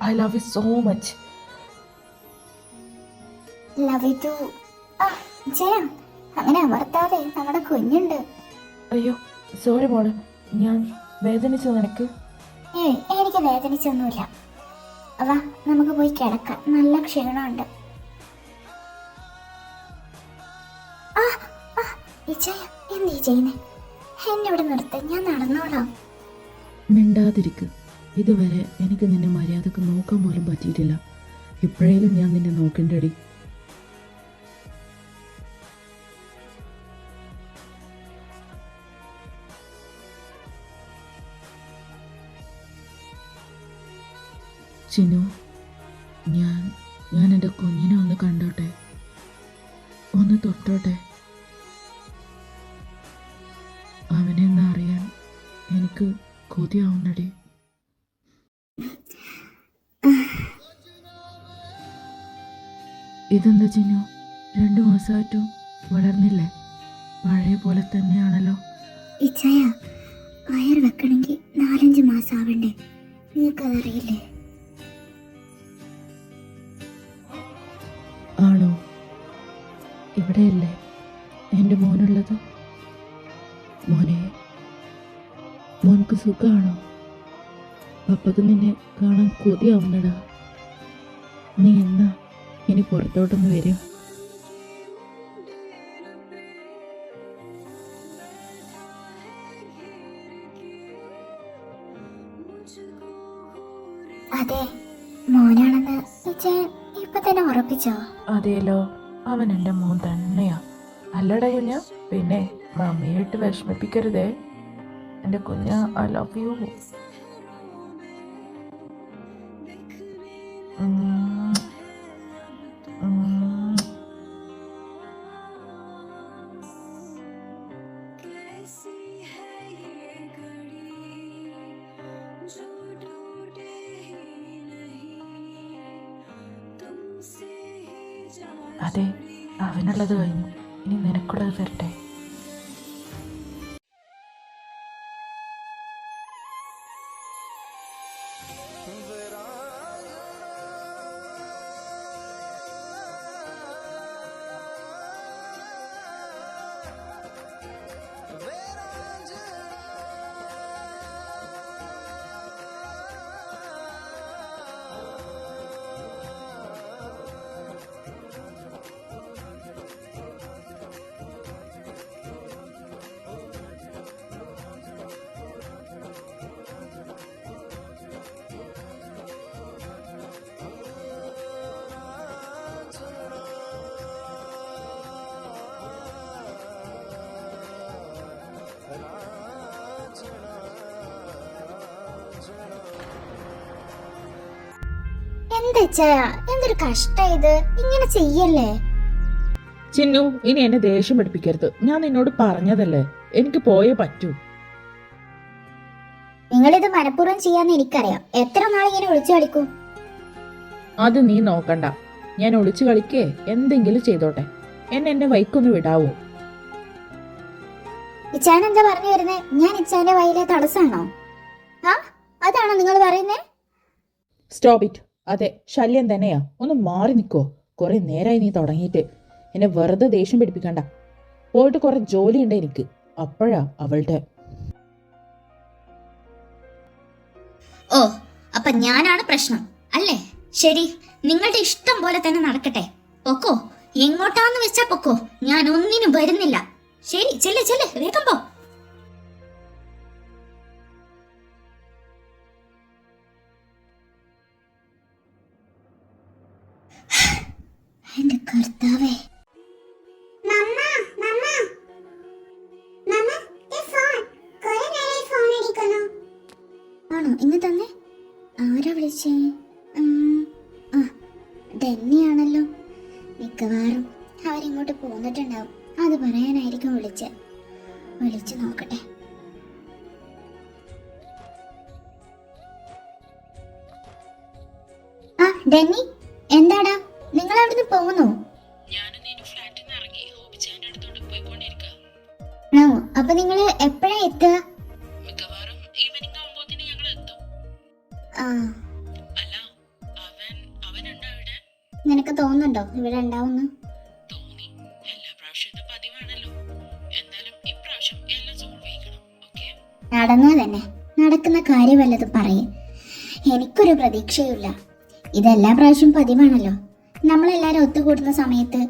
[SPEAKER 2] I love you so much.
[SPEAKER 3] Love you too. Jaya, അങ്ങനെ അമർത്താതെ, നമ്മുടെ കുഞ്ഞുണ്ട്.
[SPEAKER 2] അയ്യോ സോറി മോള്, ഞാൻ വേദനിച്ചു നിനക്ക്?
[SPEAKER 3] എനിക്ക് വേദനിച്ചൊന്നുമില്ല. വാ, നമുക്ക് പോയി കിടക്കാം. നല്ല ക്ഷീണമുണ്ട്. ഇച്ചയ, എന്തീ ചെയ്യുന്നേ? എന്നെ ഇവിടെ നിർത്ത്, ഞാൻ നടന്നോളാം.
[SPEAKER 2] മിണ്ടാതിരിക്ക്. ഇതുവരെ എനിക്ക് നിന്നെ മര്യാദക്ക് നോക്കാൻ പോലും പറ്റിയിട്ടില്ല. ഇപ്പോഴേലും ഞാൻ നിന്നെ നോക്കണ്ടടി. ചിന്നു, ഞാൻ എൻ്റെ കുഞ്ഞിനെ ഒന്ന് കണ്ടോട്ടെ, ഒന്ന് തൊട്ടോട്ടെ. അവനെ ഒന്ന് അറിയാൻ എനിക്ക് കൊതിയാവുന്നടി. ഇതെന്താ ചിന്നു, 2 മാസമായിട്ടും വളർന്നില്ലേ? പഴയ പോലെ തന്നെയാണല്ലോ.
[SPEAKER 3] ഇച്ചായ, വയർ വെക്കണമെങ്കിൽ 4-5 മാസം ആവണ്ടേ? നിങ്ങൾക്കതറിയില്ലേ?
[SPEAKER 2] ആണോ? ഇവിടെയല്ലേ എൻ്റെ മോനുള്ളത്? മോനക്ക് സുഖമാണോ? പപ്പക്ക് നിന്നെ കാണാൻ കൊതിയാവുന്നടാ. നീ എന്നാ ഇനി പുറത്തോട്ടൊന്ന് വരും?
[SPEAKER 3] അതെ, മോനാണെന്ന് ഇച്ചായ ഇപ്പൊ തന്നെ ഉറപ്പിച്ചോ?
[SPEAKER 2] അതേലോ, അവൻ എൻ്റെ മോൻ തന്നെയാ. അല്ലടാ കുഞ്ഞ, പിന്നെ മമ്മിയായിട്ട് വിഷമിപ്പിക്കരുതേ എൻ്റെ കുഞ്ഞ. I love you. അതെ, അവനുള്ളത് കഴിഞ്ഞു. ഇനി നിനക്കുള്ളത് തരട്ടെ.
[SPEAKER 3] എന്താ ഇച്ചായ, എന്തൊരു കഷ്ട ഇത്, ഇങ്ങനെ ചെയ്യല്ലേ?
[SPEAKER 2] ചിന്നു, ഇനി എന്നെ ദേഷ്യം പഠിപ്പിക്കരുത്. ഞാൻ നിന്നോട് പറഞ്ഞതല്ലേ, എനിക്ക് പോയേ പറ്റൂ.
[SPEAKER 3] നിങ്ങളിത് മനഃപൂർവ്വം ചെയ്യാന്ന് എനിക്കറിയാം. എത്ര നാളിങ്ങനെ ഒളിച്ചു കളിക്കും?
[SPEAKER 2] അത് നീ നോക്കണ്ട. ഞാൻ ഒളിച്ചു കളിക്കേ എന്തെങ്കിലും ചെയ്തോട്ടെ. എന്നെ വൈക്കൊന്ന് വിടാവോ?
[SPEAKER 3] ഇച്ചാൻ എന്താ പറഞ്ഞു വരുന്നേ? ഞാൻ ഇച്ചാന്റെ വയലെ തടസ്സാണോ? ആ, അതാണോ നിങ്ങൾ പറയുന്നേ?
[SPEAKER 2] Stop it. അതെ, ശല്യം തന്നെയാ. ഒന്ന് മാറി നിൽക്കോ? കുറെ നേരമായി നീ തുടങ്ങിയിട്ട്. എന്നെ വെറുതെ ദേഷ്യം പിടിപ്പിക്കണ്ട. പോയിട്ട് കുറെ ജോലിയുണ്ട് എനിക്ക്. അപ്പോഴാ അവളുടെ.
[SPEAKER 3] ഓ, അപ്പൊ ഞാനാണ് പ്രശ്നം അല്ലേ? ശരി, നിങ്ങളുടെ ഇഷ്ടം പോലെ തന്നെ നടക്കട്ടെ. പൊക്കോ, എങ്ങോട്ടാന്ന് വെച്ചാ പൊക്കോ. ഞാൻ ഒന്നിനും വരുന്നില്ല. ശരി, ചെല്ല് ചെല്ല്, വേഗം പോ. എന്റെ കർത്താവേ. ആണോ? ഇന്ന് തന്നെ ആരാ വിളിച്ചേ? ഡെന്നിയാണല്ലോ. മിക്കവാറും അവരിങ്ങോട്ട് പോന്നിട്ടുണ്ടാവും. അത് പറയാനായിരിക്കും വിളിച്ചു നോക്കട്ടെ. ആ ഡെന്നി, എന്താടാ നിങ്ങൾ അവിടുന്ന് പോകുന്നു? അപ്പൊ നിങ്ങള് എപ്പോഴാ എത്തുക? നിനക്ക് തോന്നുന്നുണ്ടോ ഇവിടെ ഉണ്ടാവുന്നു? നടന്നു തന്നെ, നടക്കുന്ന കാര്യം വല്ലതും പറയേ. എനിക്കൊരു പ്രതീക്ഷയുമില്ല. ഇതെല്ലാ പ്രാവശ്യം പതിവാണല്ലോ. നമ്മളെല്ലാരും ഒത്തുകൂടുന്ന സമയത്ത്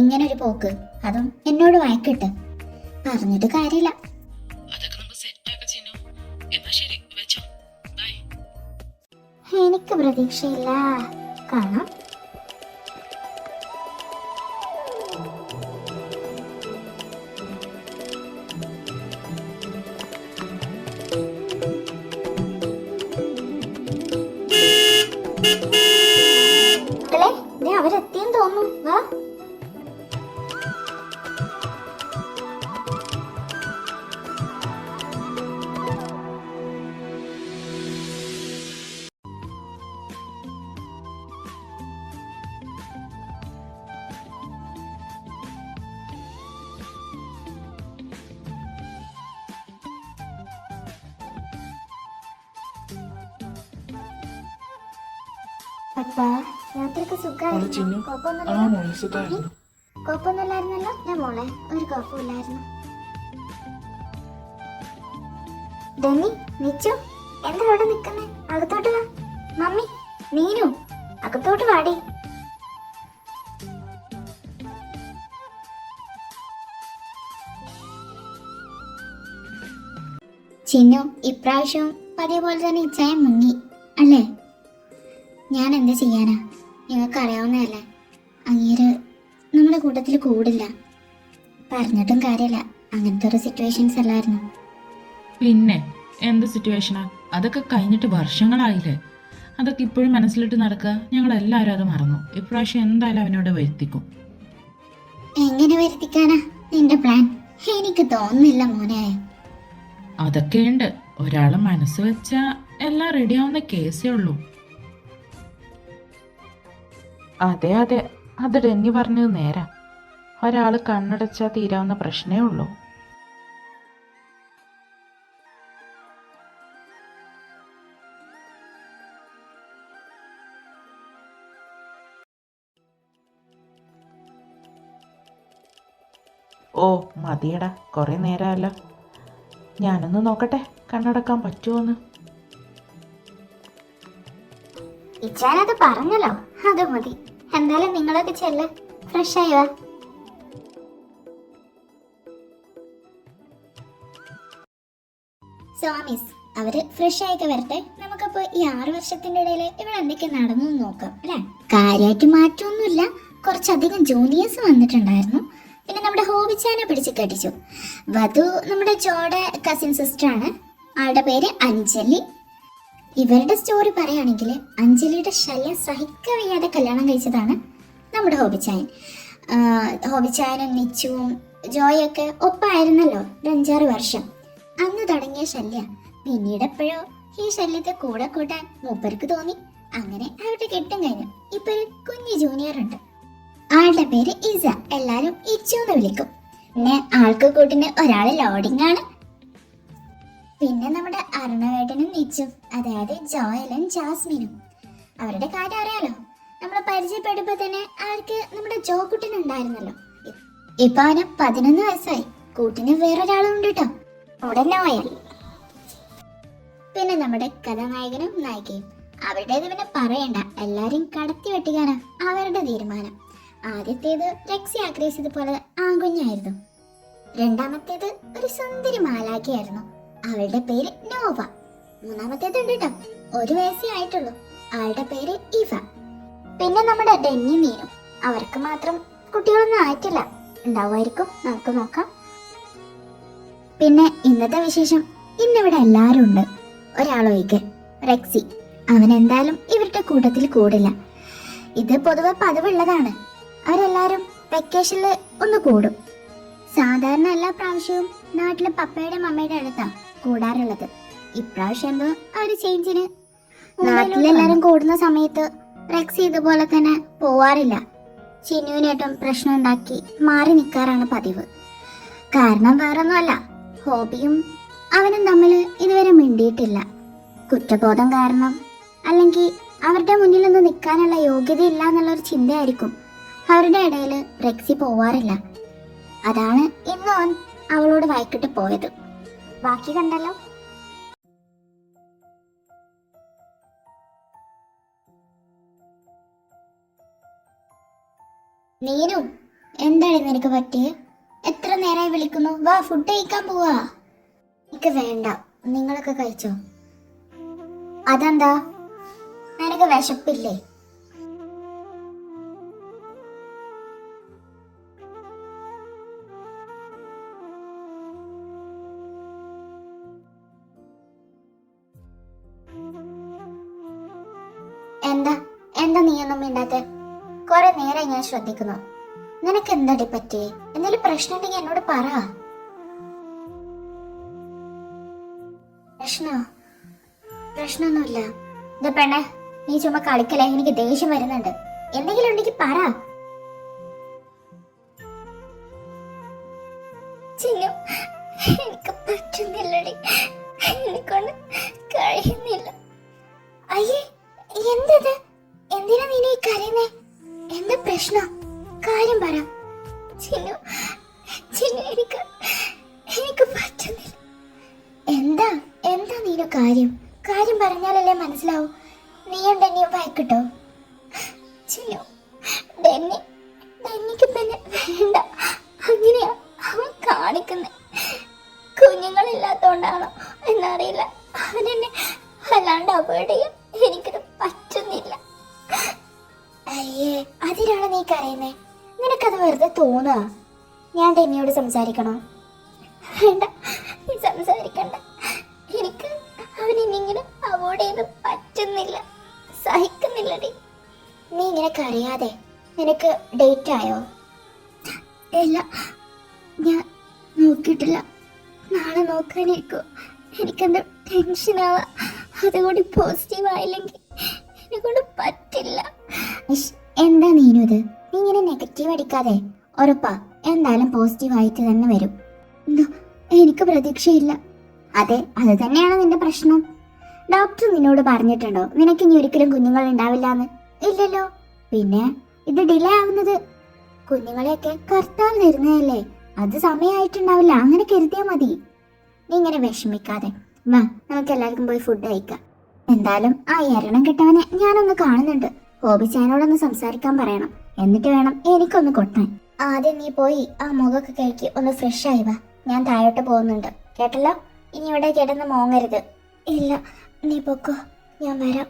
[SPEAKER 3] ഇങ്ങനൊരു പോക്ക്, അതും എന്നോട് വഴക്കിട്ട്. പറഞ്ഞിട്ട് കാര്യമില്ല. എനിക്ക് പ്രതീക്ഷയില്ല. കാണാം. മക്കളെ, ദേ അവരെത്തിയെന്ന് തോന്നുന്നു. വാ. അപ്പാ, യാത്രയൊക്കെ
[SPEAKER 4] മോളെ ചിന്നു.
[SPEAKER 3] സുഖമായിരുന്നു.
[SPEAKER 4] ആ മോളെ സുഖമായിരുന്നു.
[SPEAKER 3] കുഴപ്പമൊന്നുമില്ലായിരുന്നല്ലോ? ഞാൻ മോളെ, ഒരു കുഴപ്പമില്ലായിരുന്നു. ഡെന്നി, നിച്ചു, എന്താ അവിടെ നിക്കുന്നേ? അകത്തോട്ട് വാ. മമ്മി, നീനു, അകത്തോട്ട് വാടി. ചിന്നു, ഇപ്രാവശ്യം പതിയെ പോലെ തന്നെ ഇച്ചായ മുങ്ങി അല്ലേ? ഞാൻ എന്ത് ചെയ്യാനാ? നിങ്ങൾക്ക് അറിയാവുന്നതല്ലേ, അങ്ങേര് നമ്മുടെ കൂട്ടത്തിൽ കൂടില്ല. പറഞ്ഞിട്ടും കാര്യമില്ല, അങ്ങനത്തെ ഒരു സിറ്റുവേഷൻസ് അല്ലായിരുന്നു.
[SPEAKER 2] പിന്നെ എന്ത് സിറ്റുവേഷനാ? അതൊക്കെ കഴിഞ്ഞിട്ട് വർഷങ്ങളായില്ലേ. അതൊക്കെ ഇപ്പോഴും മനസ്സിലിട്ട് നടക്കുക. ഞങ്ങളെല്ലാവരും അത് മറന്നു. ഇപ്രാവശ്യം എന്തായാലും അവനോട് വരുത്തിക്കും.
[SPEAKER 3] എങ്ങനെ വരുത്തിക്കാനാ നിന്റെ പ്ലാൻ? എനിക്ക് തോന്നുന്നില്ല മോനെ.
[SPEAKER 2] അതൊക്കെയുണ്ട്. ഒരാള് മനസ്സ് വെച്ചാ എല്ലാം റെഡിയാവുന്ന കേസേ ഉള്ളൂ. അതെ അതെ, അത് ഡെന്നി പറഞ്ഞത് നേരാ. ഒരാള് കണ്ണടച്ചാൽ തീരാവുന്ന പ്രശ്നമേ ഉള്ളൂ. ഓ മതിയടാ, കുറെ നേരമല്ല. ഞാനൊന്ന് നോക്കട്ടെ കണ്ണടക്കാൻ പറ്റുമോന്ന്.
[SPEAKER 3] ഇച്ചാനത് പറഞ്ഞല്ലോ, അത് മതി. എന്തായാലും നിങ്ങളൊക്കെ ചെല്ല്, ഫ്രഷ് ആയി വാ. സ്വാമീസ് അവര് ഫ്രഷ് ആയിക്കെ വരട്ടെ. നമുക്കപ്പോ ഈ 6 വർഷത്തിന്റെ ഇടയിൽ ഇവിടെ എന്തൊക്കെ നടന്നു നോക്കാം അല്ലെ? കാര്യമായിട്ട് മാറ്റമൊന്നുമില്ല. കുറച്ചധികം ജൂനിയേഴ്സ് വന്നിട്ടുണ്ടായിരുന്നു. പിന്നെ നമ്മുടെ ഹോബിച്ചാനെ പിടിച്ച് കടിച്ചു. വധു നമ്മുടെ ജോയുടെ കസിൻ സിസ്റ്റർ ആണ്. ആളുടെ പേര് അഞ്ജലി. ഇവരുടെ സ്റ്റോറി പറയുകയാണെങ്കിൽ അഞ്ജലിയുടെ ശല്യം സഹിക്കവയ്യാതെ കല്യാണം കഴിച്ചതാണ് നമ്മുടെ ഹോബിച്ചായൻ. ഹോബിച്ചായനും നിച്ചുവും ജോയൊക്കെ ഒപ്പമായിരുന്നല്ലോ 5-6 വർഷം. അന്ന് തുടങ്ങിയ ശല്യ പിന്നീട് എപ്പോഴോ ഈ ശല്യത്തെ കൂടെ കൂട്ടാൻ മൂപ്പർക്ക് തോന്നി. അങ്ങനെ അവരുടെ കെട്ടും കഴിഞ്ഞു. ഇപ്പൊ ഒരു കുഞ്ഞു ജൂനിയർ ഉണ്ട്. ആളുടെ പേര് ഇസ. എല്ലാരും ഇച്ചു എന്ന് വിളിക്കും. പിന്നെ ആൾക്ക് കൂട്ടിന് ഒരാള് ലോഡിംഗ് ആണ്. പിന്നെ നമ്മുടെ അരുണവേട്ടനും നിച്ചും, അതായത് ജോയലും ജാസ്മിനും. അവരുടെ കാര്യം അറിയാലോ. നമ്മളെ പരിചയപ്പെടുമ്പോ തന്നെ അവർക്ക് നമ്മുടെ ജോ കുട്ടനുണ്ടായിരുന്നല്ലോ. ഇപ്പൊ അവന് 11 വയസ്സായി. കൂട്ടിന് വേറൊരാളും ഉണ്ട് കേട്ടോ, അവിടെ നോയൽ. പിന്നെ നമ്മുടെ കഥാനായകനും നായികയും. അവരുടേത് പിന്നെ പറയണ്ട, എല്ലാരും കടത്തി വെട്ടിക്കാനാ അവരുടെ തീരുമാനം. ആദ്യത്തേത് രക്സി ആഗ്രഹിച്ചതുപോലെ ആൺകുഞ്ഞായിരുന്നു. രണ്ടാമത്തേത് ഒരു സുന്ദരി മാലാഖയായിരുന്നു. അവളുടെ പേര് നോവ. മൂന്നാമത്തേത് ഉണ്ട് കേട്ടോ, 1 വയസ്സേ ആയിട്ടുള്ളൂ. ആളുടെ പേര് ഇവ. പിന്നെ നമ്മുടെ ഡെന്നി മീനും. അവർക്ക് മാത്രം കുട്ടികളൊന്നും ആയിട്ടില്ല. ഉണ്ടാവുമായിരിക്കും, നമുക്ക് നോക്കാം. പിന്നെ ഇന്നത്തെ വിശേഷം, ഇന്നിവിടെ എല്ലാരും ഉണ്ട്. ഒരാളൊഴികെ, റെക്സി. അവൻ എന്തായാലും ഇവരുടെ കൂട്ടത്തിൽ കൂടില്ല. ഇത് പൊതുവെ പതിവുള്ളതാണ്. അവരെല്ലാരും വെക്കേഷനിൽ ഒന്ന് കൂടും. സാധാരണ എല്ലാ പ്രാവശ്യവും നാട്ടിലെ പപ്പയുടെ മമ്മയുടെ അടുത്താ കൂടാറുള്ളത്. ഇപ്രാവശ്യം എന്തോ ആ ഒരു ചേഞ്ചിന് നാട്ടിലെല്ലാരും കൂടുന്ന സമയത്ത് റെക്സി ഇതുപോലെ തന്നെ പോവാറില്ല. ചിന്നുവിനായിട്ടും പ്രശ്നം ഉണ്ടാക്കി മാറി നിൽക്കാറാണ് പതിവ്. കാരണം വേറൊന്നുമല്ല, ഹോബിയും അവനും തമ്മിൽ ഇതുവരെ മിണ്ടിയിട്ടില്ല. കുറ്റബോധം കാരണം, അല്ലെങ്കിൽ അവരുടെ മുന്നിലൊന്ന് നിൽക്കാനുള്ള യോഗ്യതയില്ല എന്നുള്ളൊരു ചിന്തയായിരിക്കും അവരുടെ ഇടയിൽ റെക്സി പോവാറില്ല. അതാണ് ഇന്ന് അവൻ അവളോട് വഴക്കിട്ട് പോയത്. ബാക്കി കണ്ടല്ലോ. നീനു, എന്താണ് നിനക്ക് പറ്റിയ? എത്ര നേരമായി വിളിക്കുന്നു? വാ, ഫുഡ് കഴിക്കാൻ പോവാ. എനിക്ക് വേണ്ട, നിങ്ങളൊക്കെ കഴിച്ചോ. അതെന്താ? നിനക്ക് വിശപ്പില്ലേ? എന്താ എന്താ നീയൊന്നും മിണ്ടാത്തെ? കുറെ നേരം ഞാൻ ശ്രദ്ധിക്കുന്നു. നിനക്ക് എന്താടി പറ്റി? എന്തെങ്കിലും പ്രശ്നം ഉണ്ടെങ്കിൽ എന്നോട് പറ. പ്രശ്നമൊന്നുമില്ല. ഇത് പെണ്ണെ, നീ ചുമ്മാ കളിക്കലേ, എനിക്ക് ദേഷ്യം വരുന്നുണ്ട്. എന്തെങ്കിലും ഉണ്ടെങ്കിൽ പറ. ചിന്നു, എനിക്ക് പറ്റുന്നില്ലടി, എനിക്കൊണ്ട് കഴിയുന്നില്ല. അയ്യേ, എന്തത്? എന്തിനാ നീ കരയുന്നേ? എന്താ പ്രശ്നം? കാര്യം പറ. ചിന്നു, ചിന്നു, എനിക്ക് പറ്റുന്നില്ല. എന്താ എന്താ നീനു കാര്യം? കാര്യം പറഞ്ഞാലല്ലേ മനസ്സിലാവും. നീയും ഡെന്നിയും വഴക്കിട്ടോ? ചിന്നു, ഡെന്നിക്ക് പിന്നെ വേണ്ട, അങ്ങനെയാ അവൻ കാണിക്കുന്നേ. കുഞ്ഞുങ്ങളില്ലാത്തോണ്ടാണോ എന്നറിയില്ല, അവനെന്നെ അല്ലാണ്ട് അവോയ്ഡ് ചെയ്യാൻ എനിക്കത് പറ്റുന്നില്ല. അയ്യേ, അതിനാണ് നീ കരയുന്നേ? നിനക്കത് വെറുതെ തോന്നുക. ഞാൻ ഡെന്നിയോട് സംസാരിക്കണോ? വേണ്ട, നീ സംസാരിക്കണ്ട. എനിക്ക് അവനിങ്ങനെ അവോയ്ഡ് ചെയ്ത് പറ്റുന്നില്ല, സഹിക്കുന്നില്ലടി. നീ ഇങ്ങനെ കരയാതെ. നിനക്ക് ഡേറ്റ് ആയോ? ഇല്ല, ഞാൻ നോക്കിയിട്ടില്ല. നാളെ നോക്കാനിരിക്കും. എനിക്കെന്താ ടെൻഷനാവാ. അതുകൂടി പോസിറ്റീവ് ആയില്ലെങ്കിൽ എന്നെക്കൊണ്ട് പറ്റില്ല. എന്താ നീനു ഇത്? നീ ഇങ്ങനെ നെഗറ്റീവ് അടിക്കാതെ. ഉറപ്പാ എന്തായാലും പോസിറ്റീവ് ആയിട്ട് തന്നെ വരും. എനിക്ക് പ്രതീക്ഷയില്ല. അതെ, അത് തന്നെയാണ് നിന്റെ പ്രശ്നം. ഡോക്ടർ നിന്നോട് പറഞ്ഞിട്ടുണ്ടോ നിനക്ക് ഇനി ഒരിക്കലും കുഞ്ഞുങ്ങൾ ഉണ്ടാവില്ല എന്ന്? ഇല്ലല്ലോ. പിന്നെ ഇത് ഡിലേ ആവുന്നത്? കുഞ്ഞുങ്ങളെയൊക്കെ കർത്താവ് തരുന്നതല്ലേ, അത് സമയമായിട്ടുണ്ടാവില്ല, അങ്ങനെ കരുതിയാ മതി. നീ ഇങ്ങനെ വിഷമിക്കാതെ വാ, നമുക്ക് എല്ലാവർക്കും പോയി ഫുഡ് കഴിക്കാം. എന്തായാലും ആ എരണം കെട്ടവനെ ഞാനൊന്ന് കാണുന്നുണ്ട്. ഹോബിച്ചായനോടൊന്ന് സംസാരിക്കാൻ പറയണം. എന്നിട്ട് വേണം എനിക്കൊന്ന് കൊട്ടാൻ. ആദ്യം നീ പോയി ആ മുഖമൊക്കെ കഴിക്ക്, ഒന്ന് ഫ്രഷ് ആയി വാ. ഞാൻ താഴോട്ട് പോകുന്നുണ്ട്, കേട്ടല്ലോ? ഇനി ഇവിടെ കിടന്ന് മോങ്ങരുത്. ഇല്ല, നീ പൊക്കോ, ഞാൻ വരാം.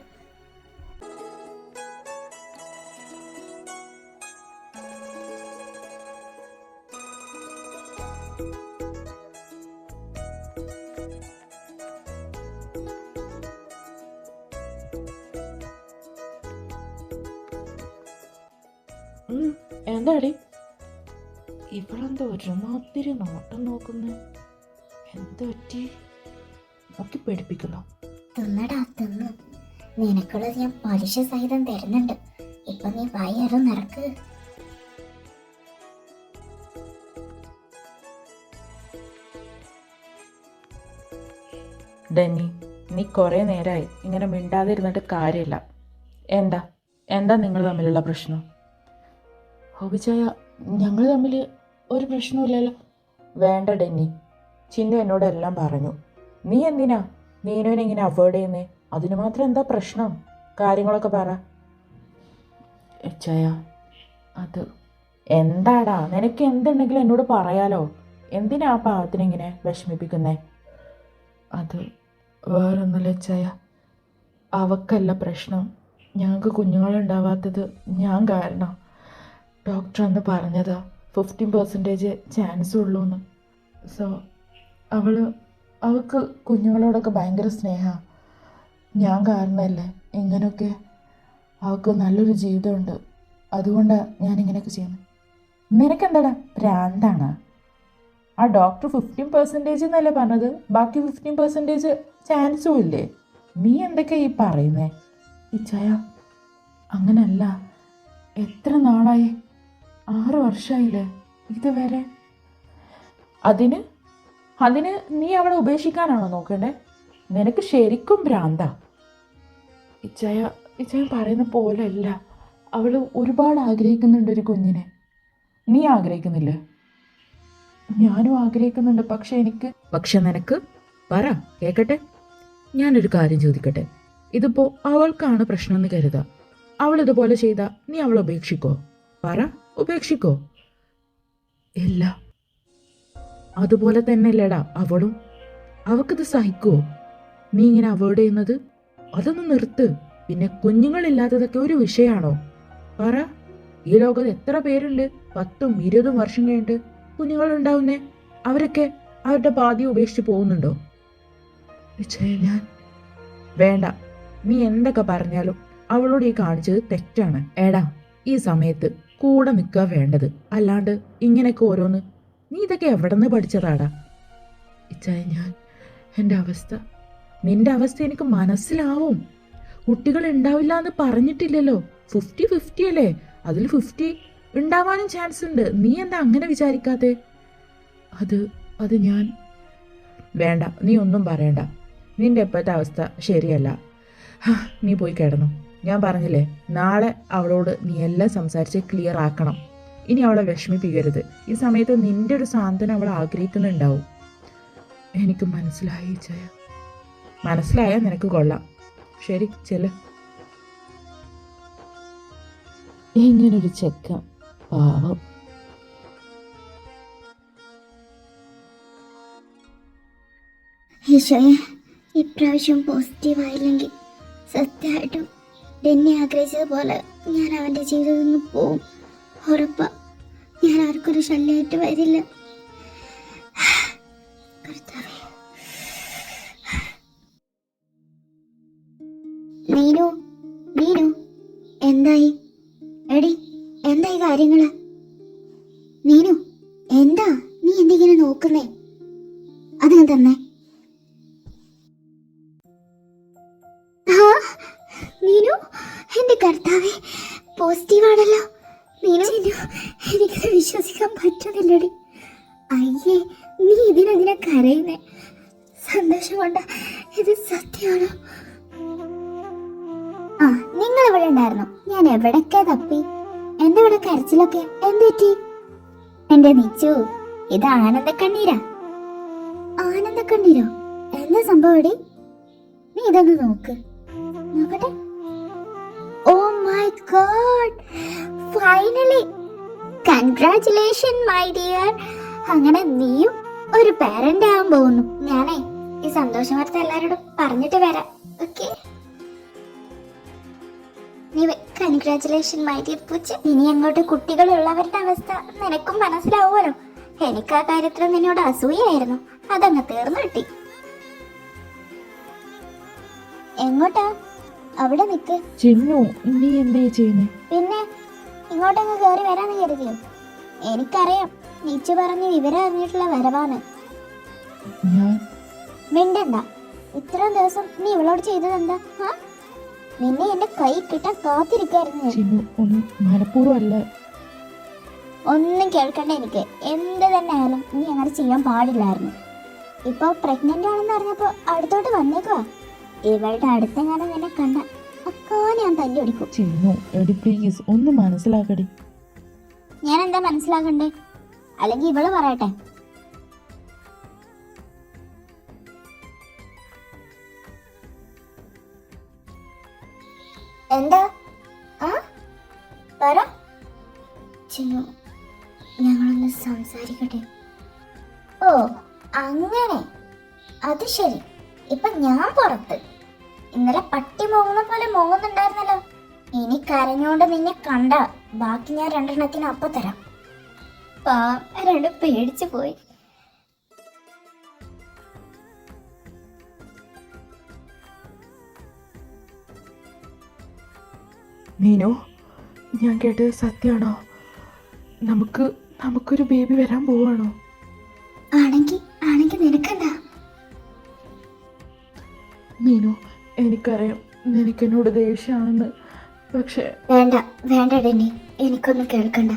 [SPEAKER 2] എന്താടി ഇവളെന്താ ഒരുമാതിരി നോട്ടം നോക്കുന്നേ? എന്ത് പറ്റി? നോക്കി പേടിപ്പിക്കുന്നോ?
[SPEAKER 3] തിന്നടാ തിന്ന്. നിനക്കുള്ളത് ഞാൻ പലിശ സഹിതം തരുന്നുണ്ട്. ഇപ്പൊ നീ വയറ് നിറക്ക്.
[SPEAKER 2] ഡെന്നി, നീ കുറെ നേരമായി ഇങ്ങനെ മിണ്ടാതിരുന്നിട്ട് കാര്യമില്ല. എന്താ എന്താ നിങ്ങൾ തമ്മിലുള്ള പ്രശ്നം? ഹോബിച്ചായ, ഞങ്ങൾ തമ്മിൽ ഒരു പ്രശ്നമില്ലല്ലോ. വേണ്ട ഡെന്നി, ചിന്നു എന്നോട് എല്ലാം പറഞ്ഞു. നീ എന്തിനാ നീനുവിനെ ഇങ്ങനെ അവോയ്ഡ് ചെയ്യുന്നേ? അതിന് മാത്രം എന്താ പ്രശ്നം? കാര്യങ്ങളൊക്കെ പറ. ചായ, അത് എന്താടാ, നിനക്ക് എന്തുണ്ടെങ്കിലും എന്നോട് പറയാലോ. എന്തിനാ ആ പാവത്തിനിങ്ങനെ വിഷമിപ്പിക്കുന്നേ? അത് വേറൊന്നുമില്ല ചായ, അവക്കല്ല പ്രശ്നം. ഞങ്ങൾക്ക് കുഞ്ഞുങ്ങളുണ്ടാവാത്തത് ഞാൻ കാരണം. ഡോക്ടർ അന്ന് പറഞ്ഞതാ 15% ചാൻസ് ഉള്ളൂ എന്ന്. സോ അവൾക്ക് കുഞ്ഞുങ്ങളോടൊക്കെ ഭയങ്കര സ്നേഹമാണ്. ഞാൻ കാരണമല്ലേ ഇങ്ങനെയൊക്കെ. അവൾക്ക് നല്ലൊരു ജീവിതമുണ്ട്, അതുകൊണ്ടാണ് ഞാനിങ്ങനെയൊക്കെ ചെയ്യുന്നത്. നിനക്കെന്താടാ ഭ്രാന്താണ്? ആ ഡോക്ടർ 15% എന്നല്ലേ പറഞ്ഞത്, ബാക്കി 15% ചാൻസും ഇല്ലേ? നീ എന്തൊക്കെയാ ഈ പറയുന്നേ? ഇച്ചായ, അങ്ങനല്ല. എത്ര നാളായി? 6 വർഷമായില്ലേ ഇതുവരെ. അതിന് നീ അവളെ ഉപേക്ഷിക്കാനാണോ നോക്കണ്ടേ? നിനക്ക് ശരിക്കും ഭ്രാന്താ. ഇച്ചായ പറയുന്ന പോലെയല്ല. അവൾ ഒരുപാട് ആഗ്രഹിക്കുന്നുണ്ട് ഒരു കുഞ്ഞിനെ. നീ ആഗ്രഹിക്കുന്നില്ലേ? ഞാനും ആഗ്രഹിക്കുന്നുണ്ട്. പക്ഷെ നിനക്ക് പറ, കേൾക്കട്ടെ. ഞാനൊരു കാര്യം ചോദിക്കട്ടെ. ഇതിപ്പോൾ അവൾക്കാണ് പ്രശ്നമെന്ന് കരുതാം. അവൾ ഇതുപോലെ ചെയ്താൽ നീ അവളെ ഉപേക്ഷിക്കോ? പറ, ഉപേക്ഷിക്കോ? ഇല്ല. അതുപോലെ തന്നെയല്ലേടാ അവളും. അവൾക്കിത് സഹിക്കുമോ നീ ഇങ്ങനെ അവോയ്ഡ് ചെയ്യുന്നത്? അതൊന്ന് നിർത്ത്. പിന്നെ കുഞ്ഞുങ്ങളില്ലാത്തതൊക്കെ ഒരു വിഷയമാണോ? പറ, ഈ ലോകത്ത് എത്ര പേരുണ്ട് 10ഉം 20ഉം വർഷം കഴിഞ്ഞിട്ട് കുഞ്ഞുങ്ങളുണ്ടാവുന്നേ? അവരൊക്കെ അവരുടെ ഭാഗ്യം ഉപേക്ഷിച്ച് പോകുന്നുണ്ടോ? ഞാൻ വേണ്ട, നീ എന്തൊക്കെ പറഞ്ഞാലും അവളോട് ഈ കാണിച്ചത് തെറ്റാണ്. എടാ, ഈ സമയത്ത് കൂടെ നിൽക്കുക വേണ്ടത്, അല്ലാണ്ട് ഇങ്ങനെയൊക്കെ ഓരോന്ന്. നീ ഇതൊക്കെ എവിടെ നിന്ന് പഠിച്ചതാടാ? ഞാൻ എൻ്റെ അവസ്ഥ, നിന്റെ അവസ്ഥ എനിക്ക് മനസ്സിലാവും. കുട്ടികൾ ഉണ്ടാവില്ല എന്ന് പറഞ്ഞിട്ടില്ലല്ലോ. 50-50 അല്ലേ? അതിൽ 50 ഉണ്ടാവാനും ചാൻസ് ഉണ്ട്. നീ എന്താ അങ്ങനെ വിചാരിക്കാത്തെ? അത് ഞാൻ വേണ്ട, നീ ഒന്നും പറയണ്ട. നിന്റെ ഇപ്പോഴത്തെ അവസ്ഥ ശരിയല്ല. നീ പോയി കിടന്നു. ഞാൻ പറഞ്ഞില്ലേ, നാളെ അവളോട് നീ എല്ലാം സംസാരിച്ച് ക്ലിയർ ആക്കണം. ഇനി അവളെ വിഷമിപ്പിക്കരുത്. ഈ സമയത്ത് നിന്റെ ഒരു സാന്ത്വനം അവൾ ആഗ്രഹിക്കുന്നുണ്ടാവും. എനിക്ക് മനസ്സിലായി ചയ. മനസ്സിലായാൽ നിനക്ക് കൊള്ളാം. ശരി, ചെല്ല്. ഇങ്ങനൊരു ചെക്ക, പാവം.
[SPEAKER 3] ഈശോയെ, ഇപ്രാവശ്യം പോസിറ്റീവായില്ലെങ്കിൽ സത്യമായിട്ടും എന്നെ ആഗ്രഹിച്ചതുപോലെ ഞാൻ അവൻ്റെ ജീവിതത്തിൽ നിന്ന് പോവും. ഉറപ്പാ, ഞാൻ ആർക്കൊരു ശല്യമായിട്ട് വരില്ല. മീനു, മീനു, എന്തായി? എടി, എന്തായി കാര്യങ്ങള്? മീനു, എന്താ നീ എന്തിങ്ങനെ നോക്കുന്നേ? അതിന് തന്നെ. മീനു, എന്റെ കർത്താവേ, പോസിറ്റീവാണല്ലോ. മീനു, എനിക്കത് വിശ്വസിക്കാൻ പറ്റുന്നില്ലടി. അയ്യേ, നീ ഇതിനെന്തിനാ കരയുന്നേ? സന്തോഷം കൊണ്ട ഇത് സത്യമാണോ? ആ, നിങ്ങൾ ഇവിടെ ഉണ്ടായിരുന്നു. ഞാൻ എവിടൊക്കെ തപ്പി. എന്റെ ഇവിടെ കരച്ചിലൊക്കെ എന്തെറ്റി? എന്റെ നിച്ചു, ഇത് ആനന്ദക്കണ്ണീരാ. ആനന്ദക്കണ്ണീരോ? എന്താ സംഭവടി? നീ ഇതൊന്ന് നോക്ക്. നോക്കട്ടെ. Oh my god, finally congratulation my dear. അങ്ങനെ നീയും ഒരു പാരന്റ് ആവാൻ പോകുന്നു. ഞാനേ ഈ സന്തോഷ വാർത്ത എല്ലാവരോടും പറഞ്ഞിട്ട് വരാം. ഓക്കെ? നീ കൺഗ്രാറ്റുലേഷൻ മൈ ഡിയർ പൂച്ച. ഇനി അങ്ങോട്ട് കുട്ടികളുള്ളവരുടെ അവസ്ഥ നിനക്കും മനസ്സിലാവുമല്ലോ. എനിക്ക് ആ കാര്യത്തിൽ നിന്നോട് അസൂയായിരുന്നു. അതങ്ങ് തീർന്നു കിട്ടി. എങ്ങോട്ടാ? അവിടെ നിക്ക്.
[SPEAKER 2] ചിന്നു, നീ എന്താ ചെയ്യുന്നേ?
[SPEAKER 3] പിന്നെ ഇങ്ങോട്ടങ്ങ് കയറി വരാന്ന് കരുതിയോ? എനിക്കറിയാം, നീച്ചു പറഞ്ഞ് വിവരം അറിഞ്ഞിട്ടുള്ള വരവാണ്. മിണ്ടണ്ട. ഇത്രയും ദിവസം നീ ഇവളോട് ചെയ്തത് എന്താ? നിന്നെ എന്റെ കൈ കിട്ടാൻ കാത്തിരിക്കായിരുന്നു. ഒന്നും കേൾക്കണ്ട എനിക്ക്. എന്ത് തന്നെ ആയാലും നീ അങ്ങനെ ചെയ്യാൻ പാടില്ലായിരുന്നു. ഇപ്പൊ പ്രഗ്നന്റ് ആണെന്ന് അറിഞ്ഞപ്പോ അടുത്തോട്ട് വന്നേക്കുവാ. ഇവളുടെ അടുത്തെങ്ങാനും നിന്നെ കണ്ട അക്കാ ഞാൻ തല്ലി ഒടിക്കും.
[SPEAKER 2] പ്ലീസ് ഒന്ന് മനസ്സിലാക്കടി.
[SPEAKER 3] ഞാൻ എന്താ മനസ്സിലാക്കണ്ടേ? അല്ലെങ്കിൽ ഇവള് പറയട്ടെ. എന്താ? പറ ചിന്നു, ഞങ്ങളൊന്ന് സംസാരിക്കട്ടെ. ഓ അങ്ങനെ, അത് ശരി. ഇപ്പൊ ഞാൻ പുറത്ത്. ഇന്നലെ പട്ടി മോങ്ങുന്ന പോലെ മോങ്ങുന്നുണ്ടായിരുന്നല്ലോ. ഇനി കരഞ്ഞോണ്ട് നിന്നെ കണ്ട ബാക്കി ഞാൻ 2 അപ്പം തരാം. രണ്ട് പേടിച്ചു പോയി.
[SPEAKER 2] നീനു, ഞാൻ കേട്ടത് സത്യമാണോ? നമുക്കൊരു ബേബി വരാൻ പോവാണോ?
[SPEAKER 3] ആണെങ്കിൽ നിനക്കെന്താ?
[SPEAKER 2] നീനു, എനിക്കറിയാം നിനക്കെന്നോട് ദേഷ്യമാണെന്ന്. പക്ഷേ
[SPEAKER 3] വേണ്ട ഡെന്നി, എനിക്കൊന്നും കേൾക്കണ്ട.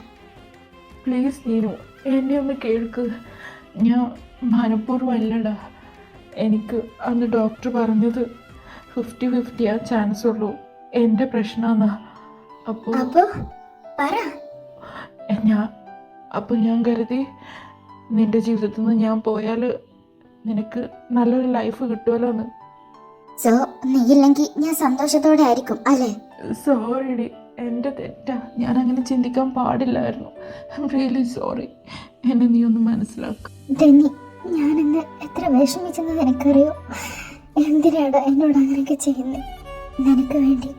[SPEAKER 2] പ്ലീസ് നീനു, എന്നെ ഒന്ന് കേൾക്ക്. ഞാൻ മനഃപൂർവ്വം അല്ലടാ. എനിക്ക് അന്ന് ഡോക്ടർ പറഞ്ഞത് 50-50 ചാൻസ് ഉള്ളൂ. എൻ്റെ പ്രശ്നമാണ്. അപ്പോൾ ഞാൻ കരുതി നിന്റെ ജീവിതത്തിൽ നിന്ന് ഞാൻ പോയാൽ നിനക്ക് നല്ലൊരു ലൈഫ് കിട്ടുമല്ലോ എന്ന്.
[SPEAKER 3] സോ നീയില്ലെങ്കിൽ ഞാൻ സന്തോഷത്തോടെ ആയിരിക്കും അല്ലേ?
[SPEAKER 2] സോറി, എൻ്റെ തെറ്റാ. ഞാൻ അങ്ങനെ ചിന്തിക്കാൻ പാടില്ലായിരുന്നു. I am really sorry. എന്നെ നീ ഒന്ന് മനസ്സിലാക്കും.
[SPEAKER 3] ഡെന്നി, ഞാനെന്ന് എത്ര വിഷമിച്ചെന്ന് എനിക്കറിയോ? എന്തിനാണ് എന്നോട് അങ്ങനെയൊക്കെ ചെയ്യുന്നത്? നിനക്ക് വേണ്ടി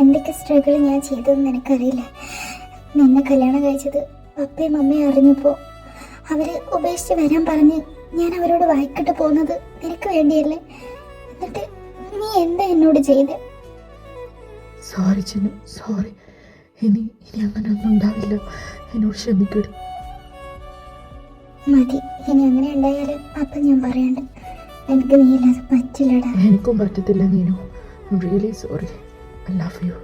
[SPEAKER 3] എന്തൊക്കെ സ്ട്രഗിൾ ഞാൻ ചെയ്തതെന്ന് നിനക്കറിയില്ല. നിന്നെ കല്യാണം കഴിച്ചത് പപ്പയും അമ്മയും അറിഞ്ഞപ്പോൾ അവർ ഉപേക്ഷിച്ച് വരാൻ പറഞ്ഞ് ഞാൻ അവരോട് വായിക്കിട്ട് പോകുന്നത് നിനക്ക് വേണ്ടിയല്ലേ? എന്നിട്ട് നീ എന്താ എന്നോട് ചെയ്ത്?
[SPEAKER 2] Sorry Chinnu, sorry. ഇനി അങ്ങനെയൊന്നും ഉണ്ടാവില്ല. എന്നോട് ക്ഷമിക്കടി.
[SPEAKER 3] മതി, ഇനി അങ്ങനെ ഉണ്ടായാലും അപ്പം ഞാൻ പറയണ്ട. എനിക്ക് നീ ഇല്ലാതെ പറ്റില്ലടാ.
[SPEAKER 2] എനിക്കും പറ്റത്തില്ല Neenu. Really sorry. I love you.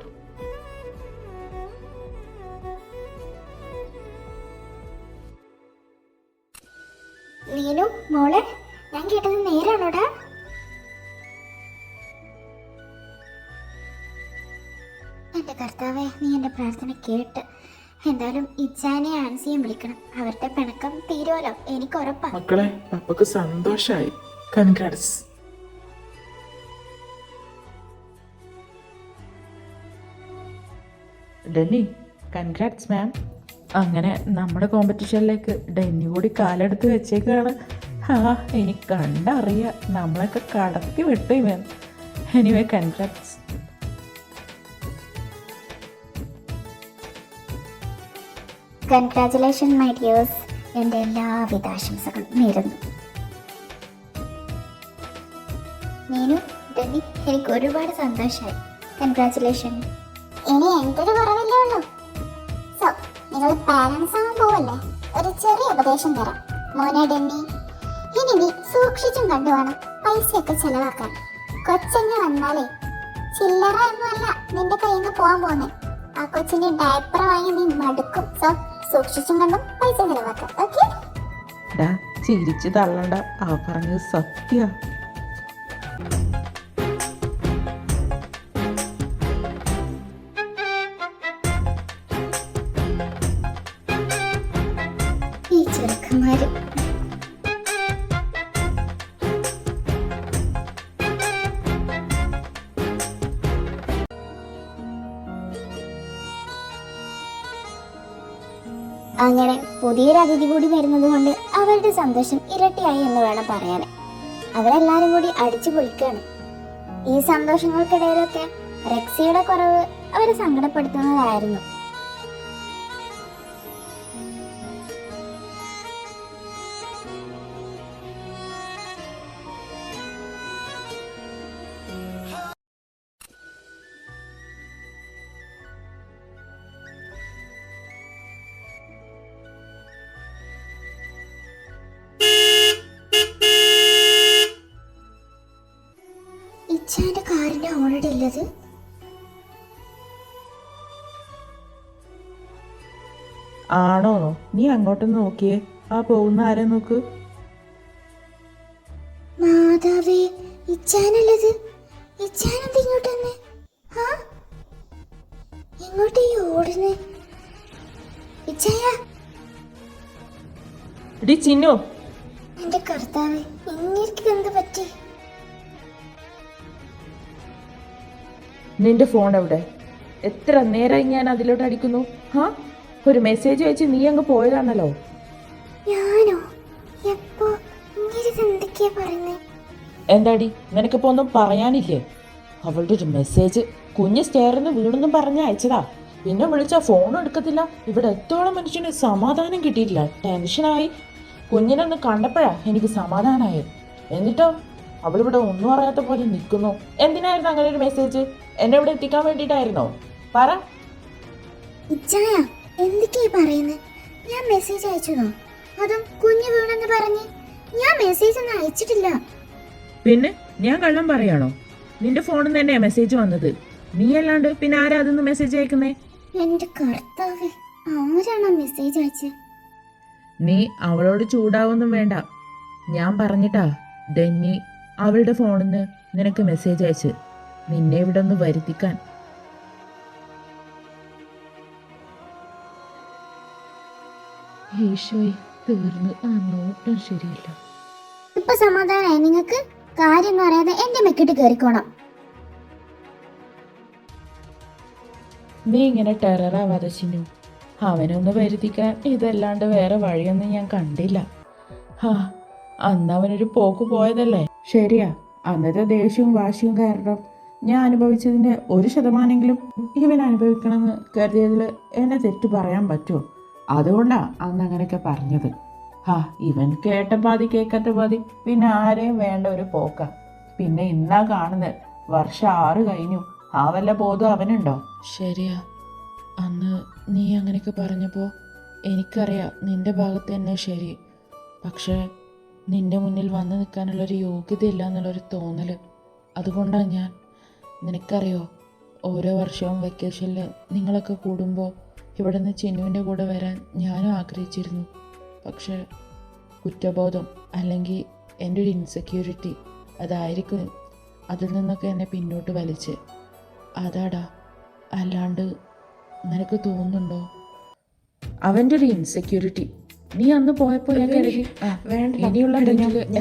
[SPEAKER 3] Neenu മോളെ, ഞാൻ കേട്ടത് നേരാണോടാ? എൻ്റെ കർത്താവേ, നീ എൻ്റെ പ്രാർത്ഥന കേട്ട്. എന്തായാലും ഇച്ചാനെ ആൻസിയും വിളിക്കണം. അവരുടെ പിണക്കം തീരുമല്ലോ, എനിക്ക് ഉറപ്പാ.
[SPEAKER 4] മക്കളെ, പപ്പക്ക് സന്തോഷായി. കൺഗ്രാറ്റ്സ്.
[SPEAKER 2] ഡെന്നി, കൺഗ്രാറ്റ്സ് മാം. അങ്ങനെ നമ്മുടെ കോമ്പറ്റീഷനിലേക്ക് ഡെന്നി കൂടി കാലെടുത്ത് വെച്ചേക്കാണ്. എനിക്ക് കണ്ടറിയാം, നമ്മളൊക്കെ കടത്തി വിട്ടു ഇവൻ. Anyway, congrats.
[SPEAKER 3] Congratulation my dears. എൻ്റെ എല്ലാവിധ ആശംസകളും നേരുന്നു. നീനു, ഡെന്നി, എനിക്ക് ഒരുപാട് സന്തോഷമായി. കൺഗ്രാറ്റുലേഷൻ. ഇനി എന്തൊരു കുറവില്ലേ ഉള്ളൂ. സോ നിങ്ങൾ പാരൻസ് ആവാൻ പോവല്ലേ? ഒരു ചെറിയ ഉപദേശം തരാം. മോനെ ഡെന്നി, ഇനി നീ സൂക്ഷിച്ചും കണ്ടുവേണം പൈസയൊക്കെ ചെലവാക്കാൻ. കൊച്ചങ്ങ് വന്നാലേ ചില്ലറ ഒന്നുമല്ല നിന്റെ കയ്യിൽ നിന്ന് പോകാൻ പോകുന്നേ. ആ കൊച്ചിന്റെ ഡയപ്പർ വാങ്ങി നീ മടുക്കും. സോ സൂക്ഷിച്ചും കണ്ടും പൈസ ചെലവാക്കാം. ഓക്കെ?
[SPEAKER 2] ചിരിച്ചു തള്ളണ്ട, ആ പറഞ്ഞത് സത്യ.
[SPEAKER 3] ഈ ചെറുക്കന്മാര് അങ്ങനെ പുതിയൊരു അതിഥി കൂടി വരുന്നത് കൊണ്ട് അവരുടെ സന്തോഷം ഇരട്ടിയായി എന്ന് വേണം പറയാൻ. അവരെല്ലാരും കൂടി അടിച്ചു പൊളിക്കാണ്. ഈ സന്തോഷങ്ങൾക്കിടയിലൊക്കെ റെക്സിയുടെ കുറവ് അവരെ സങ്കടപ്പെടുത്തുന്നതായിരുന്നു. ഇച്ചാന്റെ കാറിന്റെ ഓൾറെഡി ഉള്ളത്.
[SPEAKER 2] ആണോ? നീ അങ്ങോട്ട് നോക്കിയേ. ആ പോകുന്ന ആരെ നോക്ക്.
[SPEAKER 3] മാതാവേ, ഇച്ചാനല്ലത്. ഇച്ചാനെന്ത് ഇങ്ങോട്ടെന്ന്? എങ്ങോട്ട് ഈ ഓടുന്നേ? ഇച്ചായ,
[SPEAKER 2] ചിന്നു.
[SPEAKER 3] എന്റെ കർത്താവേ, ഇങ്ങനെ എന്ത് പറ്റി?
[SPEAKER 2] നിന്റെ ഫോൺ എവിടെ? എത്ര നേരമായി ഞാൻ അതിലോട്ട് അടിക്കുന്നു. ഒരു മെസ്സേജ് വെച്ച് നീ അങ്ങ് പോയതാണല്ലോ.
[SPEAKER 3] ഞാനോ? എപ്പോ? എന്തൊക്കെയാ പറയുന്നേ?
[SPEAKER 2] എന്താടി, നിനക്കിപ്പോ ഒന്നും പറയാനില്ലേ? അവളുടെ ഒരു മെസ്സേജ് കുഞ്ഞ് സ്റ്റെയറിന്ന് വീണെന്നും പറഞ്ഞ് അയച്ചതാ. പിന്നെ വിളിച്ചാ ഫോൺ എടുക്കത്തില്ല. ഇവിടെ എത്തോളം മനുഷ്യന് സമാധാനം കിട്ടിയിട്ടില്ല. ടെൻഷനായി. കുഞ്ഞിനൊന്ന് കണ്ടപ്പോഴാ എനിക്ക് സമാധാനമായത്. എന്നിട്ടോ അവളിവിടെ ഒന്നും അറിയാത്ത പോലെ നിൽക്കുന്നു. എന്തിനായിരുന്നു അങ്ങനെ ഒരു മെസ്സേജ്? എന്നെ ഇവിടെ എത്തിക്കാൻ വേണ്ടിയിട്ടായിരുന്നോ? പറ.
[SPEAKER 3] ഇച്ചായ, എന്തൊക്കെയാ പറയുന്നത്? ഞാൻ മെസ്സേജ് അയച്ചതോ? അതും കുഞ്ഞു വീണെന്ന് പറഞ്ഞ്? ഞാൻ മെസ്സേജ് ഒന്നും അയച്ചിട്ടില്ല.
[SPEAKER 2] പിന്നെ ഞാൻ കള്ളം പറയാണോ? നിന്റെ ഫോണിൽ നിന്ന് തന്നെയാ മെസ്സേജ് വന്നത്. നീ അല്ലാണ്ട് പിന്നെ ആരാ അതൊന്ന് മെസ്സേജ് അയക്കുന്നേ?
[SPEAKER 3] എന്റെ കർത്താവേ, ആരാണോ മെസ്സേജ് അയച്ചത്?
[SPEAKER 2] നീ അവളോട് ചൂടാവൊന്നും വേണ്ട. ഞാൻ പറഞ്ഞിട്ടാ ഡെന്നി അവളുടെ ഫോണിൽ നിന്ന് നിനക്ക് മെസ്സേജ് അയച്ച് നിന്നെ ഇവിടെ ഒന്ന് വരുത്തിക്കാൻ. ഈശോയെ, തീർന്ന്. ആ നോട്ടം ശരിയില്ല.
[SPEAKER 3] ഇപ്പൊ സമാധാനായി നിങ്ങൾക്ക്? കാര്യം അറിയാതെ എന്റെ മെക്കിട്ട് കയറിക്കോണം.
[SPEAKER 2] നീ ഇങ്ങനെ ടെററാവാതെ ചിന്നു. അവനൊന്ന് വരുത്തിക്കാൻ ഇതല്ലാണ്ട് വേറെ വഴിയൊന്നും ഞാൻ കണ്ടില്ല. അന്ന് അവനൊരു പോക്ക് പോയതല്ലേ? ശരിയാ, അന്നത്തെ ദേഷ്യവും വാശിയും കാരണം ഞാൻ അനുഭവിച്ചതിൻ്റെ 1% ഇവൻ അനുഭവിക്കണമെന്ന് കരുതിയതിൽ എന്നെ തെറ്റ് പറയാൻ പറ്റുമോ? അതുകൊണ്ടാണ് അന്ന് അങ്ങനെയൊക്കെ പറഞ്ഞത്. ഇവൻ കേട്ട പാതി കേൾക്കാത്ത പാതി, പിന്നെ ആരെയും വേണ്ട ഒരു പോക്ക. പിന്നെ ഇന്നാ കാണുന്നത്, വർഷം 6 കഴിഞ്ഞു. വല്ല ബോധം അവനുണ്ടോ? ശരിയാ, അന്ന് നീ അങ്ങനെയൊക്കെ പറഞ്ഞപ്പോൾ എനിക്കറിയാം നിന്റെ ഭാഗത്ത് തന്നെ ശരി. പക്ഷേ നിന്റെ മുന്നിൽ വന്നു നിൽക്കാനുള്ളൊരു യോഗ്യതയില്ല എന്നുള്ളൊരു തോന്നൽ. അതുകൊണ്ടാണ് ഞാൻ, നിനക്കറിയോ, ഓരോ വർഷവും വെക്കേഷനിൽ നിങ്ങളൊക്കെ കൂടുമ്പോൾ ഇവിടെ നിന്ന് ചിന്നുവിൻ്റെ കൂടെ വരാൻ ഞാനും ആഗ്രഹിച്ചിരുന്നു. പക്ഷേ കുറ്റബോധം അല്ലെങ്കിൽ എൻ്റെ ഒരു ഇൻസെക്യൂരിറ്റി അതായിരിക്കും അതിൽ നിന്നൊക്കെ എന്നെ പിന്നോട്ട് വലിച്ച്. അതാടാ, അല്ലാണ്ട് നിനക്ക് തോന്നുന്നുണ്ടോ? അവൻ്റെ ഒരു ഇൻസെക്യൂരിറ്റി. നീ അന്ന് പോയപ്പോൾ ഞാൻ കരുതി ഇനിയുള്ള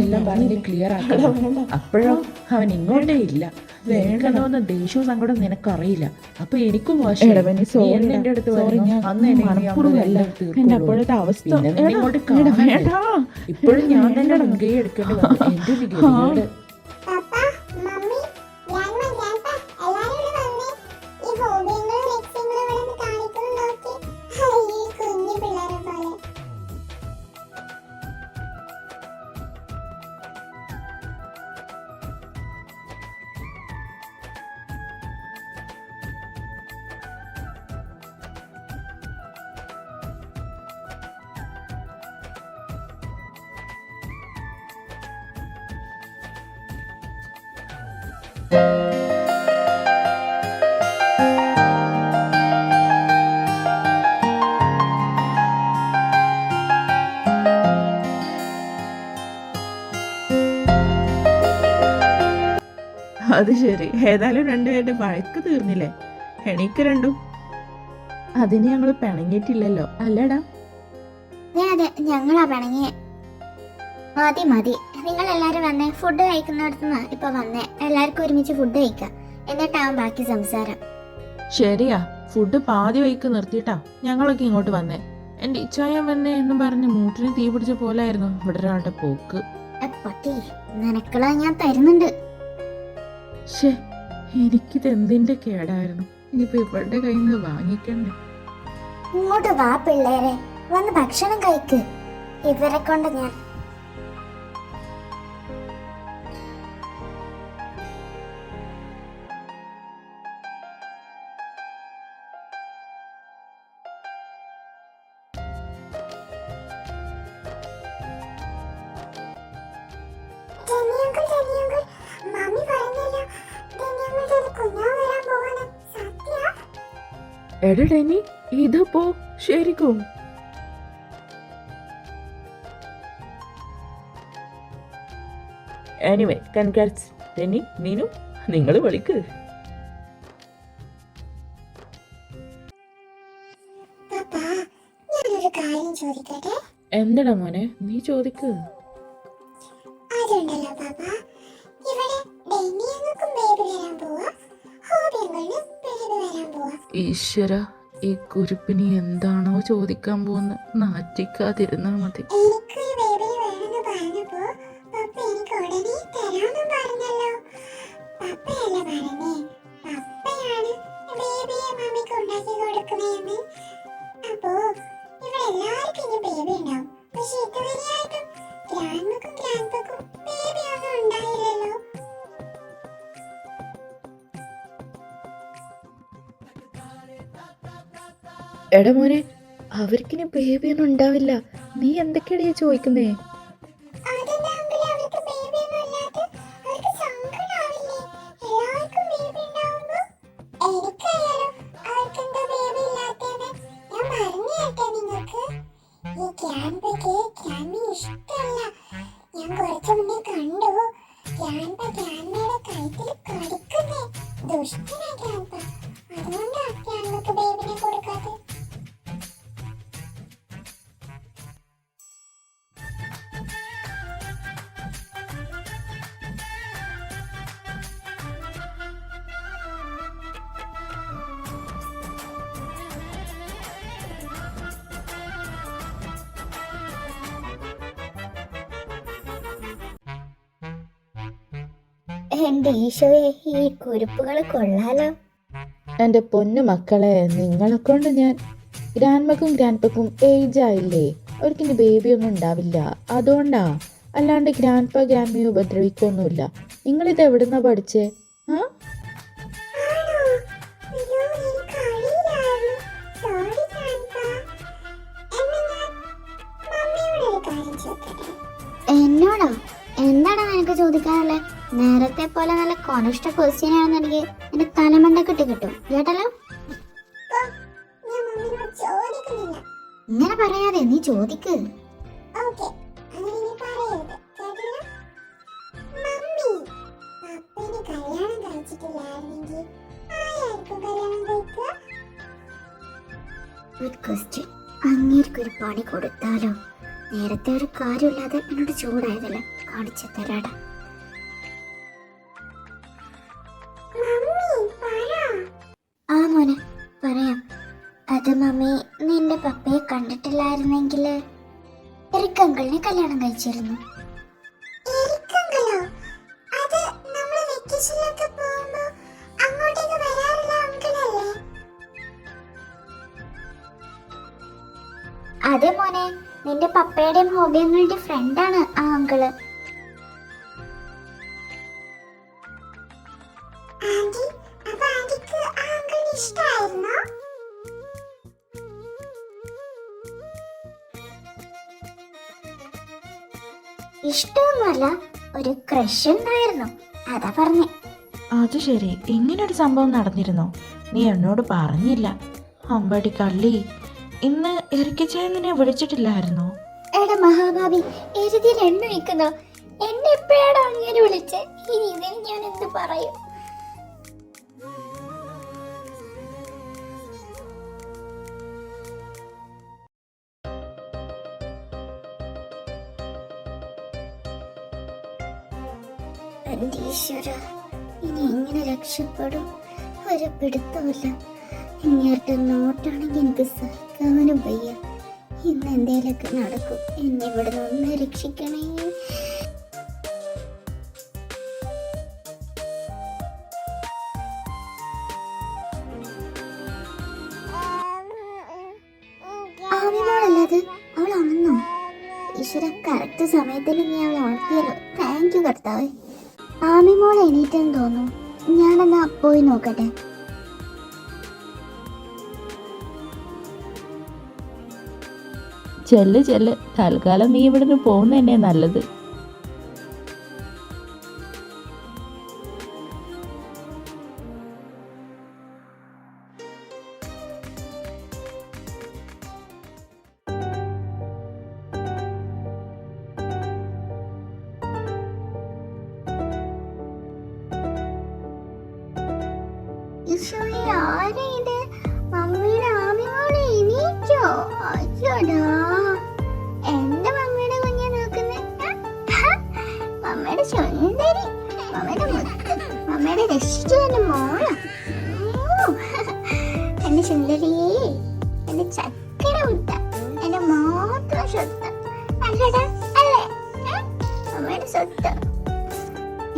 [SPEAKER 2] എല്ലാം പറഞ്ഞ് ക്ലിയർ ആക്കണം. അപ്പോഴും അവൻ ഇങ്ങോട്ടേ ഇല്ല. വേണ്ടോന്ന് ദേഷ്യവും സങ്കടം നിനക്കറിയില്ല. അപ്പൊ എനിക്കും എന്റെ അടുത്ത് അപ്പോഴത്തെ അവസ്ഥ ഇപ്പോഴും ഞാൻ തന്നെ മുൻകൈ എടുക്കേണ്ടി വന്നു. എന്റെ വികൃതിയോട് അത് ശരി, ഏതായാലും രണ്ടുപേരുടെ വഴക്ക് തീർന്നില്ലേ? എണീക്ക് രണ്ടും. അതിന് ഞങ്ങൾ പിണങ്ങിയിട്ടില്ലല്ലോ, അല്ലടാ?
[SPEAKER 3] അതെ, ഞങ്ങളാ പിണങ്ങിയേ. മതി മതി, നിങ്ങൾ എല്ലാരും വന്നേ. ഫുഡ് കഴിക്കുന്നിടത്തുനിന്ന് ഇപ്പൊ വന്നേ. എല്ലാവർക്കും ഒരുമിച്ച് ഫുഡ് കഴിക്കാം, എന്നിട്ടാവും ബാക്കി സംസാരം.
[SPEAKER 2] ശരിയാ, ഫുഡ് പാതി വൈക്ക് നിർത്തിയിട്ടാ ഞങ്ങളൊക്കെ ഇങ്ങോട്ട് വന്നേ. എന്റെ ഇച്ചായ വന്നേ എന്നും പറഞ്ഞ് മൂട്ടിന് തീ പിടിച്ച പോലായിരുന്നു ഇവിടെ ഒരാളുടെ പോക്ക്.
[SPEAKER 3] പട്ടി, നിനക്കുള്ള ഞാൻ തരുന്നുണ്ട്.
[SPEAKER 2] എനിക്കിത് എന്തിന്റെ കേടായിരുന്നു. ഇനിയിപ്പോ ഇവളുടെ കയ്യിൽ നിന്ന് വാങ്ങിക്കണ്ടേ?
[SPEAKER 3] ഇങ്ങോട്ട് വാ പിള്ളേരെ, വന്ന് ഭക്ഷണം കഴിക്ക്. ഇവരെ കൊണ്ട് ഞാൻ
[SPEAKER 2] എടാ ഡെന്നി, ഇതപ്പോ ശരിക്കും? എനിവേ, കൺഗ്രാറ്റ്സ് ഡെന്നി, നീനു, നിങ്ങൾ വിളിക്ക്. എന്താടാ മോനെ, നീ ചോദിക്ക്. ഈശ്വര, ഈ കുരുപ്പിനി എന്താണോ ചോദിക്കാൻ പോകുന്നത്, നാറ്റിക്കാതിരുന്നാ മതി. എടാ മോനെ, അവർക്കിനി ബേബിയൊന്നും ഉണ്ടാവില്ല. നീ എന്തൊക്കെയാ ചോദിക്കുന്നേ?
[SPEAKER 3] എന്റെ ഈശോയെ, ഈ കുരുപ്പുകൾ കൊള്ളാലോ.
[SPEAKER 2] എൻ്റെ പൊന്നു മക്കളെ, നിങ്ങളെ കൊണ്ട് ഞാൻ ഗ്രാൻഡ്മക്കും ഗ്രാൻഡ്പക്കും ഏജ് ആയില്ലേ, അവർക്കിനി ബേബി ഒന്നും ഉണ്ടാവില്ല, അതുകൊണ്ടാ. അല്ലാണ്ട് ഗ്രാൻഡ്പ ഗ്രാൻഡ്മയെ ഉപദ്രവിക്കൊന്നുമില്ല. നിങ്ങളിത് എവിടുന്നാ പഠിച്ചേ? ആ
[SPEAKER 3] എന്നോടോ? എന്താടാ നിനക്ക് ചോദിക്കാനുള്ളത്? നേരത്തെ പോലെ നല്ല കൊനിഷ്ട ക്വസ്റ്റ്യൻ ആണെന്ന് എനിക്ക് എന്റെ തലമണ്ടക്കിട്ട് കിട്ടും കേട്ടല്ലോ. ഇങ്ങനെ പറയാതെ നീ ചോദിക്ക്. അങ്ങേർക്കൊരു പണി കൊടുത്താലോ? നേരത്തെ ഒരു കാര്യമില്ലാതെ എന്നോട് ചൂടായതല്ലേ, കാണിച്ചു തരാടാ. ആ മോനെ പറയാം. അത് മമ്മി, നിന്റെ പപ്പയെ കണ്ടിട്ടില്ലായിരുന്നെങ്കിൽ എറിക്കങ്കളിനെ കല്യാണം കഴിച്ചിരുന്നു. അതെ മോനെ, നിന്റെ പപ്പയുടെയും ഹോബിയങ്ങളുടെ ഫ്രണ്ടാണ് ആ അങ്കിള്. ഇഷ്ടമൊന്നുമല്ല, ഒരു ക്രഷ് ഉണ്ടായിരുന്നു, അതാ പറഞ്ഞേ.
[SPEAKER 2] അത് ശരി, ഇങ്ങനൊരു സംഭവം നടന്നിരുന്നോ? നീ എന്നോട് പറഞ്ഞില്ല. അമ്പടി കള്ളി, ഇന്ന് എറിക്കച്ചേന്നിനെ വിളിച്ചിട്ടില്ലായിരുന്നോ?
[SPEAKER 3] എടാ മഹാഭാവി, എരുതിയിൽ എണ്ണ വയ്ക്കുന്നോ? എന്നെ എപ്പോഴാണ് അങ്ങനെ വിളിച്ചേ? ഇനി ഇതിന് ഞാൻ എന്ത് പറയും? എന്റെ ഈശ്വര, ഇനി എങ്ങനെ രക്ഷപ്പെടും? ഒരു പിടുത്തമില്ല. ഇങ്ങോട്ട് നോട്ടാണെങ്കിൽ എനിക്ക് സഹിക്കാനും വയ്യ. ഇന്ന് എന്തേലൊക്കെ നടക്കും. എന്നെ ഇവിടെ നിന്ന് രക്ഷിക്കണേ. ആമിമോളല്ലത്, അവൾ ഉണർന്നോ? ഈശ്വര, കറക്റ്റ് സമയത്തിന് നീ അവൾ ഉണർത്തിയല്ലോ. താങ്ക് യു കർത്താവേ. ആമിമോൾ എണീറ്റെന്ന് തോന്നുന്നു. ഞാനെന്നാ പോയി നോക്കട്ടെ.
[SPEAKER 2] ചെല്ല് ചെല്ല്, തൽക്കാലം നീ ഇവിടുന്ന് പോകുന്ന തന്നെ നല്ലത്.
[SPEAKER 3] ഈശോയെ, ആരാ ഇത്? മമ്മിയുടെ ആമിമോളെ എണീറ്റോ? അയ്യോടാ, എന്റെ മമ്മിയുടെ കുഞ്ഞെ നോക്കുന്നേ. മമ്മിയുടെ സുന്ദരി, മമ്മിയുടെ മുത്ത്, മമ്മിയുടെ രക്ഷിച്ചു എന്റെ മോള. എന്റെ സുന്ദരിയേ, എന്റെ ചക്കര മുത്ത, എന്റെ മാത്രം സ്വത്ത്. അല്ലടാ, അല്ലേ? മമ്മിയുടെ സ്വത്ത്.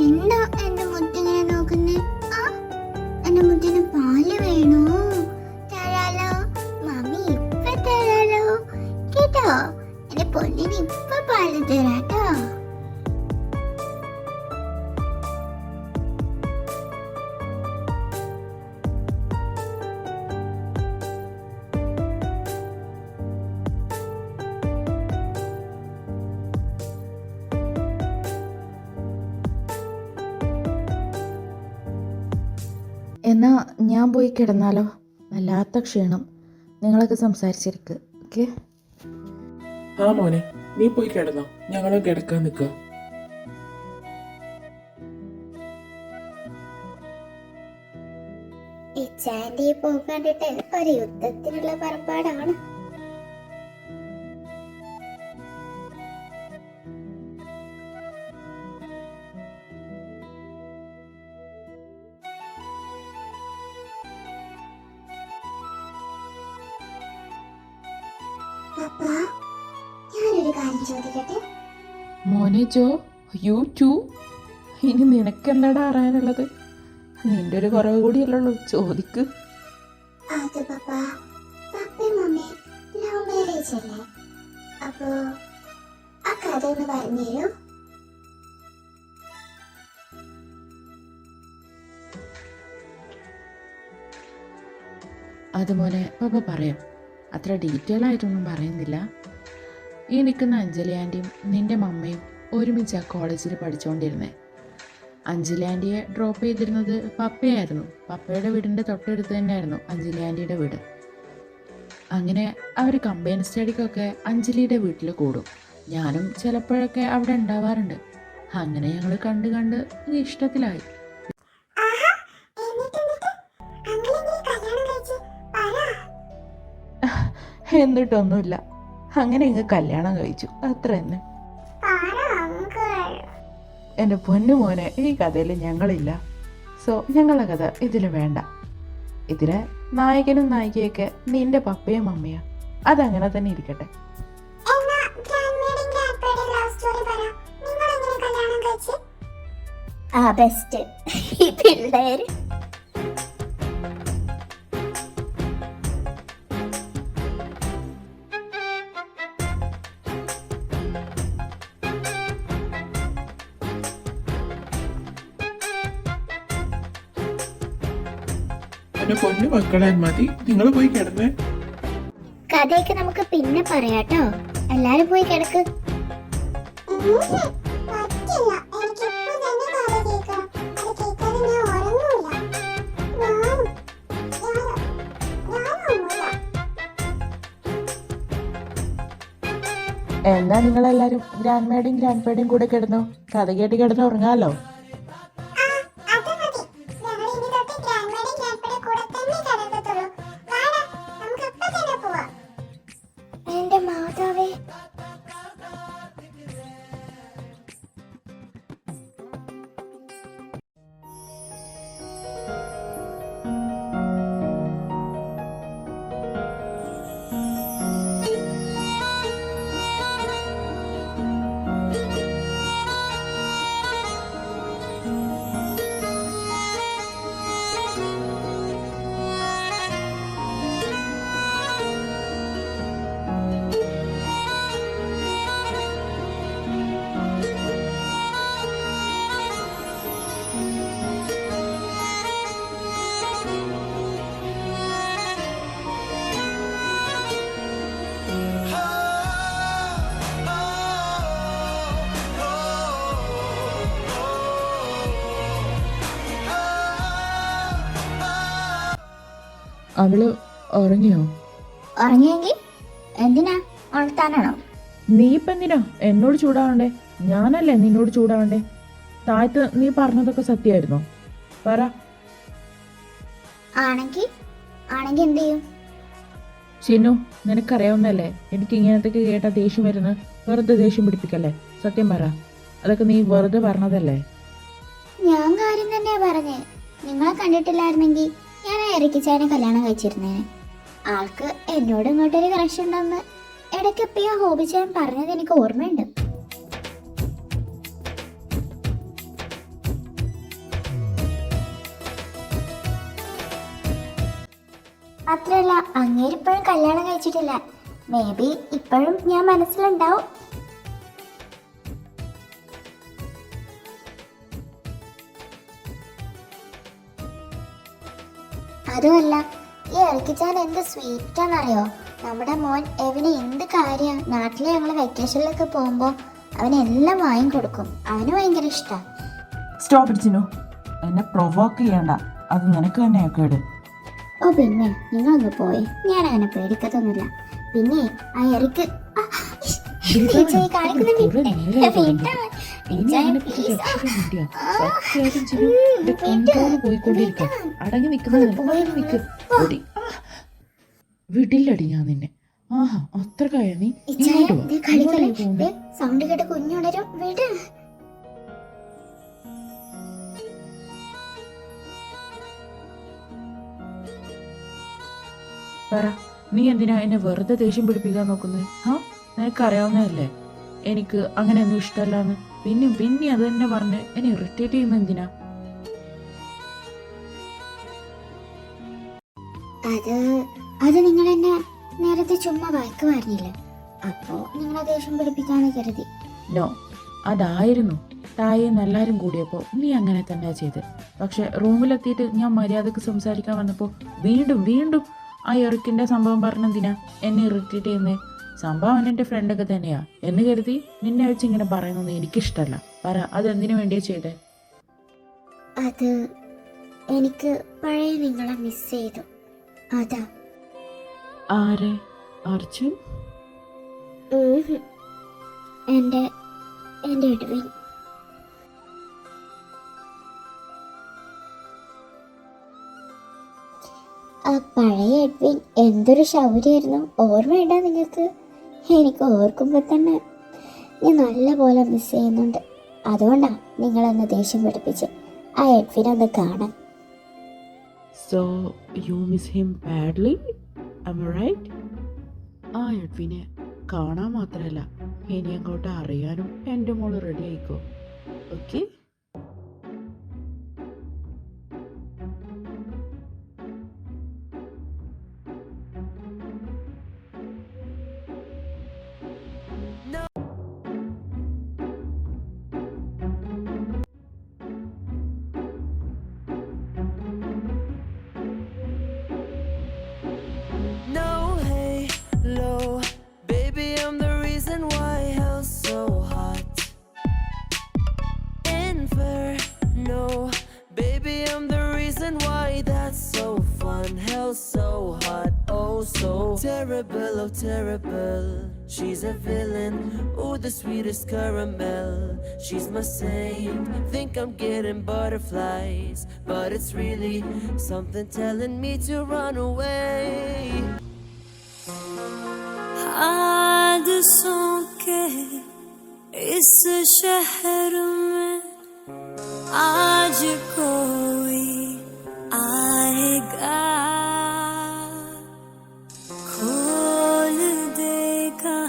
[SPEAKER 3] എന്താ എന്റെ മുത്തിങ്ങനെ നോക്കുന്നേ? എന്റെ മുത്തിന് പാല് വേണോ? തരാലോ മമ്മി, ഇപ്പൊ തരാലോ കേട്ടോ. എന്റെ പൊന്നിന് ഇപ്പൊ പാല് തരാട്ടോ.
[SPEAKER 2] എന്നാ ഞാൻ പോയി കിടന്നാലോ? വല്ലാത്ത ക്ഷീണം. നിങ്ങളൊക്കെ സംസാരിച്ചിരിക്കുക. ഓക്കെ?
[SPEAKER 4] ആ മോനെ, നീ പോയി കിടന്നോ, ഞങ്ങളും കിടക്കാൻ നിൽക്കുക.
[SPEAKER 3] ഈ ചാൻഡിയെ പോകണ്ടിട്ട് ഒരു യുദ്ധത്തിനുള്ള പുറപ്പാടാണ്. ഞാനൊരു കാര്യം ചോദിക്കട്ടെ?
[SPEAKER 2] മോനെ ജോ, യു ടു ഇനി നിനക്കെന്താടാ അറിയാനുള്ളത്? നിന്റെ ഒരു കുറവ് കൂടിയല്ലുള്ളൂ, ചോദിക്ക്.
[SPEAKER 3] അത് പപ്പയും മമ്മി ലവ് മാരേജ് അല്ലേ? അപ്പോ ആ കഥ ഒന്ന് പറഞ്ഞുതരൂ.
[SPEAKER 2] അതുപോലെ പപ്പ പറയാം, അത്ര ഡീറ്റെയിൽ ആയിട്ടൊന്നും പറയുന്നില്ല. ഈ നിൽക്കുന്ന അഞ്ജലി ആൻറ്റിയും നിന്റെ മമ്മയും ഒരുമിച്ചാണ് കോളേജിൽ പഠിച്ചുകൊണ്ടിരുന്നത്. അഞ്ജലി ആൻറ്റിയെ ഡ്രോപ്പ് ചെയ്തിരുന്നത് പപ്പയായിരുന്നു. പപ്പയുടെ വീടിൻ്റെ തൊട്ടടുത്ത് തന്നെയായിരുന്നു അഞ്ജലി ആൻറ്റിയുടെ വീട്. അങ്ങനെ അവർ കമ്പൈൻ സ്റ്റഡിക്കൊക്കെ അഞ്ജലിയുടെ വീട്ടിൽ കൂടും. ഞാനും ചിലപ്പോഴൊക്കെ അവിടെ ഉണ്ടാവാറുണ്ട്. അങ്ങനെ ഞങ്ങൾ കണ്ട് കണ്ട് ഇത് ഇഷ്ടത്തിലായി. എന്നിട്ടൊന്നുമില്ല, അങ്ങനെ ഇങ്ങ് കല്യാണം കഴിച്ചു, അത്ര തന്നെ. എൻ്റെ പൊന്നു മോനെ, ഈ കഥയിൽ ഞങ്ങളില്ല. സോ ഞങ്ങളുടെ കഥ ഇതിൽ വേണ്ട. ഇതിലെ നായകനും നായികയൊക്കെ നിന്റെ പപ്പയും അമ്മയാ. അതങ്ങനെ തന്നെ ഇരിക്കട്ടെ.
[SPEAKER 3] ബെസ്റ്റ് ഈ പിള്ളേര്.
[SPEAKER 4] എന്റെ പൊന്നു മക്കളെ, മതി, നിങ്ങൾ പോയി കിടന്നേ.
[SPEAKER 3] കഥയൊക്കെ നമുക്ക് പിന്നെ പറയാട്ടോ. എല്ലാരും പോയി കിടക്ക്.
[SPEAKER 2] എന്നാ നിങ്ങളെല്ലാരും ഗ്രാൻഡ്മയുടെയും ഗ്രാൻഡ്പയുടെയും കൂടെ കിടന്നു കഥ കേട്ട് കിടന്ന് ഉറങ്ങാലോ.
[SPEAKER 3] എന്റെ മാതാവേ,
[SPEAKER 2] അവള് ഉറങ്ങിയോ?
[SPEAKER 3] ഉറങ്ങിയെങ്കിൽ എന്തിനാ ഉണർത്താനാണോ?
[SPEAKER 2] നീ ഇപ്പം എന്തിനാ എന്നോട് ചൂടാവണ്ടേ? ഞാനല്ലേ നിന്നോട് ചൂടാവണ്ടേ? താഴത്ത് നീ പറഞ്ഞതൊക്കെ സത്യമായിരുന്നോ? പറ.
[SPEAKER 3] ആണെങ്കി എന്ത് ചെയ്യും?
[SPEAKER 2] ചിന്നു, നിനക്കറിയാവുന്നല്ലേ എനിക്ക് ഇങ്ങനത്തൊക്കെ കേട്ട ദേഷ്യം വരുന്നത്. വെറുതെ ദേഷ്യം പിടിപ്പിക്കല്ലേ, സത്യം പറ. അതൊക്കെ നീ വെറുതെ പറഞ്ഞതല്ലേ?
[SPEAKER 3] ഞാൻ കാര്യം തന്നെയാ പറഞ്ഞേ. നിങ്ങളെ കണ്ടിട്ടില്ലായിരുന്നെങ്കിൽ ഞാൻ ഇറക്കിച്ചാനെ കല്യാണം കഴിച്ചിരുന്നേനെ. ആൾക്ക് എന്നോട് ഇങ്ങോട്ടൊരു കണക്ഷൻ ഉണ്ടെന്ന് ഇടയ്ക്ക് ഇപ്പം ആ ഹോബിച്ചാൻ പറഞ്ഞത് എനിക്ക് ഓർമ്മയുണ്ട്. മാത്രല്ല, അങ്ങേരിപ്പോഴും കല്യാണം കഴിച്ചിട്ടില്ല. മേ ബി ഇപ്പോഴും ഞാൻ മനസ്സിലുണ്ടാവും. അതുമല്ല, ഈ ഇറക്കിച്ചാൻ എന്ത് സ്വീറ്റാന്നറിയോ? നമ്മുടെ മോൻ എവന് എന്ത് കാര്യമാണ്. നാട്ടിൽ ഞങ്ങൾ വെക്കേഷനിലൊക്കെ പോകുമ്പോൾ അവന് എല്ലാം വാങ്ങിക്കൊടുക്കും. അവന് ഭയങ്കര ഇഷ്ടമാണ്.
[SPEAKER 2] സ്റ്റോപ്പ് ചിന്നു, എന്നെ പ്രൊവോക്ക് ചെയ്യണ്ട. അത് നിനക്ക് തന്നെ കേട്.
[SPEAKER 3] ഓ പിന്നെ നിങ്ങളൊന്ന് പോയി. ഞാൻ അങ്ങനെ പേടിക്കത്തൊന്നുമില്ല. പിന്നെ ആ ഇറക്ക്
[SPEAKER 2] അടങ്ങി നിൽക്കുന്നത് വിടില്ലടി ഞാൻ നിന്നെ. ആഹാ, അത്ര കായ നീ
[SPEAKER 3] സൗണ്ട് കേട്ട് കുഞ്ഞുണരും. വിട്.
[SPEAKER 2] പറ, നീ എന്തിനാ എന്നെ വെറുതെ ദേഷ്യം പിടിപ്പിക്കാൻ നോക്കുന്നത്? നിനക്കറിയാവുന്നതല്ലേ എനിക്ക് അങ്ങനെയൊന്നും ഇഷ്ടമല്ലാന്ന്. പിന്നെ അത് തന്നെ പറഞ്ഞ് എന്നെ ഇറിറ്റേറ്റ് ചെയ്യുന്ന എന്തിനാ?
[SPEAKER 3] അത് നിങ്ങൾ എന്നെ നേരത്തെ ചുമ്മാ വഴക്ക് പറഞ്ഞില്ല, അപ്പോ നിങ്ങളെ ദേഷ്യം പിടിപ്പിക്കാന്ന് കരുതി.
[SPEAKER 2] നോ, അതായിരുന്നു തായെന്ന് എല്ലാവരും കൂടിയപ്പോൾ നീ അങ്ങനെ തന്നെ ചെയ്ത്. പക്ഷെ റൂമിലെത്തിയിട്ട് ഞാൻ മര്യാദക്ക് സംസാരിക്കാൻ വന്നപ്പോൾ വീണ്ടും ആ എറിക്കിൻ്റെ സംഭവം പറഞ്ഞെന്തിനാ എന്നെ ഇറിറ്റേറ്റ് ചെയ്യുന്നത്? സംഭവം എൻ്റെ ഫ്രണ്ടൊക്കെ തന്നെയാ എന്ന് കരുതി നിന്നെ വെച്ച് ഇങ്ങനെ പറയുന്നത് എനിക്കിഷ്ടമല്ല. പറ, അതെന്തിനു വേണ്ടിയാ ചെയ്തേ?
[SPEAKER 3] അത് എനിക്ക് പഴയ നിങ്ങളെ മിസ് ചെയ്തു, അതാ.
[SPEAKER 2] ആരെ? അർജുൻ?
[SPEAKER 3] എൻ്റെ എഡ്വിൻ. ആ പഴയ എഡ്വിൻ എന്തൊരു ശൗര്യമായിരുന്നു, ഓർമ്മയുണ്ടോ നിങ്ങൾക്ക്? എനിക്ക് ഓർക്കുമ്പോൾ തന്നെ ഞാൻ നല്ലപോലെ മിസ് ചെയ്യുന്നുണ്ട്. അതുകൊണ്ടാണ് നിങ്ങളൊന്ന് ദേഷ്യം പഠിപ്പിച്ച് ആ എഡ്വിനൊന്ന് കാണാൻ.
[SPEAKER 2] So you miss him badly, am I right? ആ എഡ്വിനെ കാണാൻ മാത്രമല്ല ഇനി അങ്ങോട്ട് അറിയാനും എൻ്റെ മോള് റെഡി ആയിക്കോ. Okay?
[SPEAKER 5] No halo, baby, I'm the reason why hell's so hot. Inferno, baby, I'm the reason why that's so fun. Hell's so hot, oh so terrible, oh terrible. She's a villain, ooh the sweetest caramel. She's my saint, think I'm getting butterflies, but it's really something telling me to run away. हादसों के इस शहर में आज कोई आएगा, खोल देगा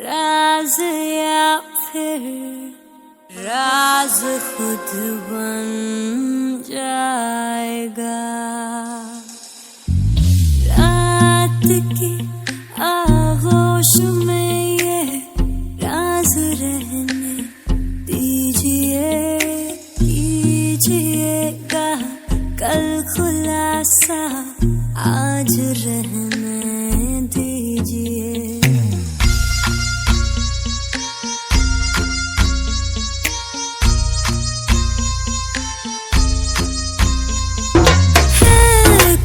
[SPEAKER 5] राज या फिर राज खुद बन जाएगा. रात की आगोश में ये राज रहने दीजिए, कीजिएगा कल खुलासा आज रहने दीजिए.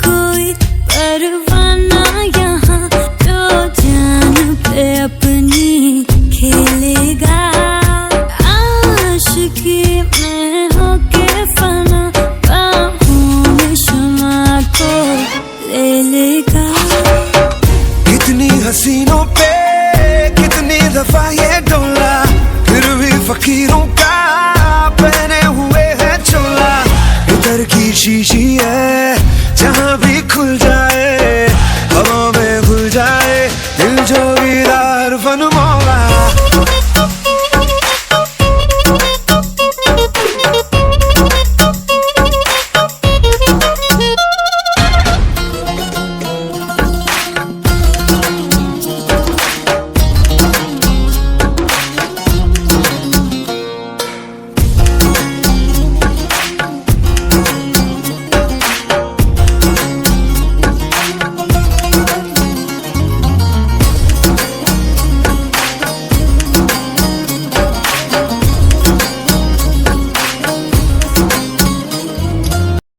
[SPEAKER 5] कोई परवाना यहाँ जो जान पे अपनी खेलेगा, आशिकी में होके फना बाहों में शमा को ले लेगा.
[SPEAKER 1] कितनी हसीनों पे कितनी दफा ये डोला, फिर भी फकीरों का पहने हुए है चोला. इधर की शीशी है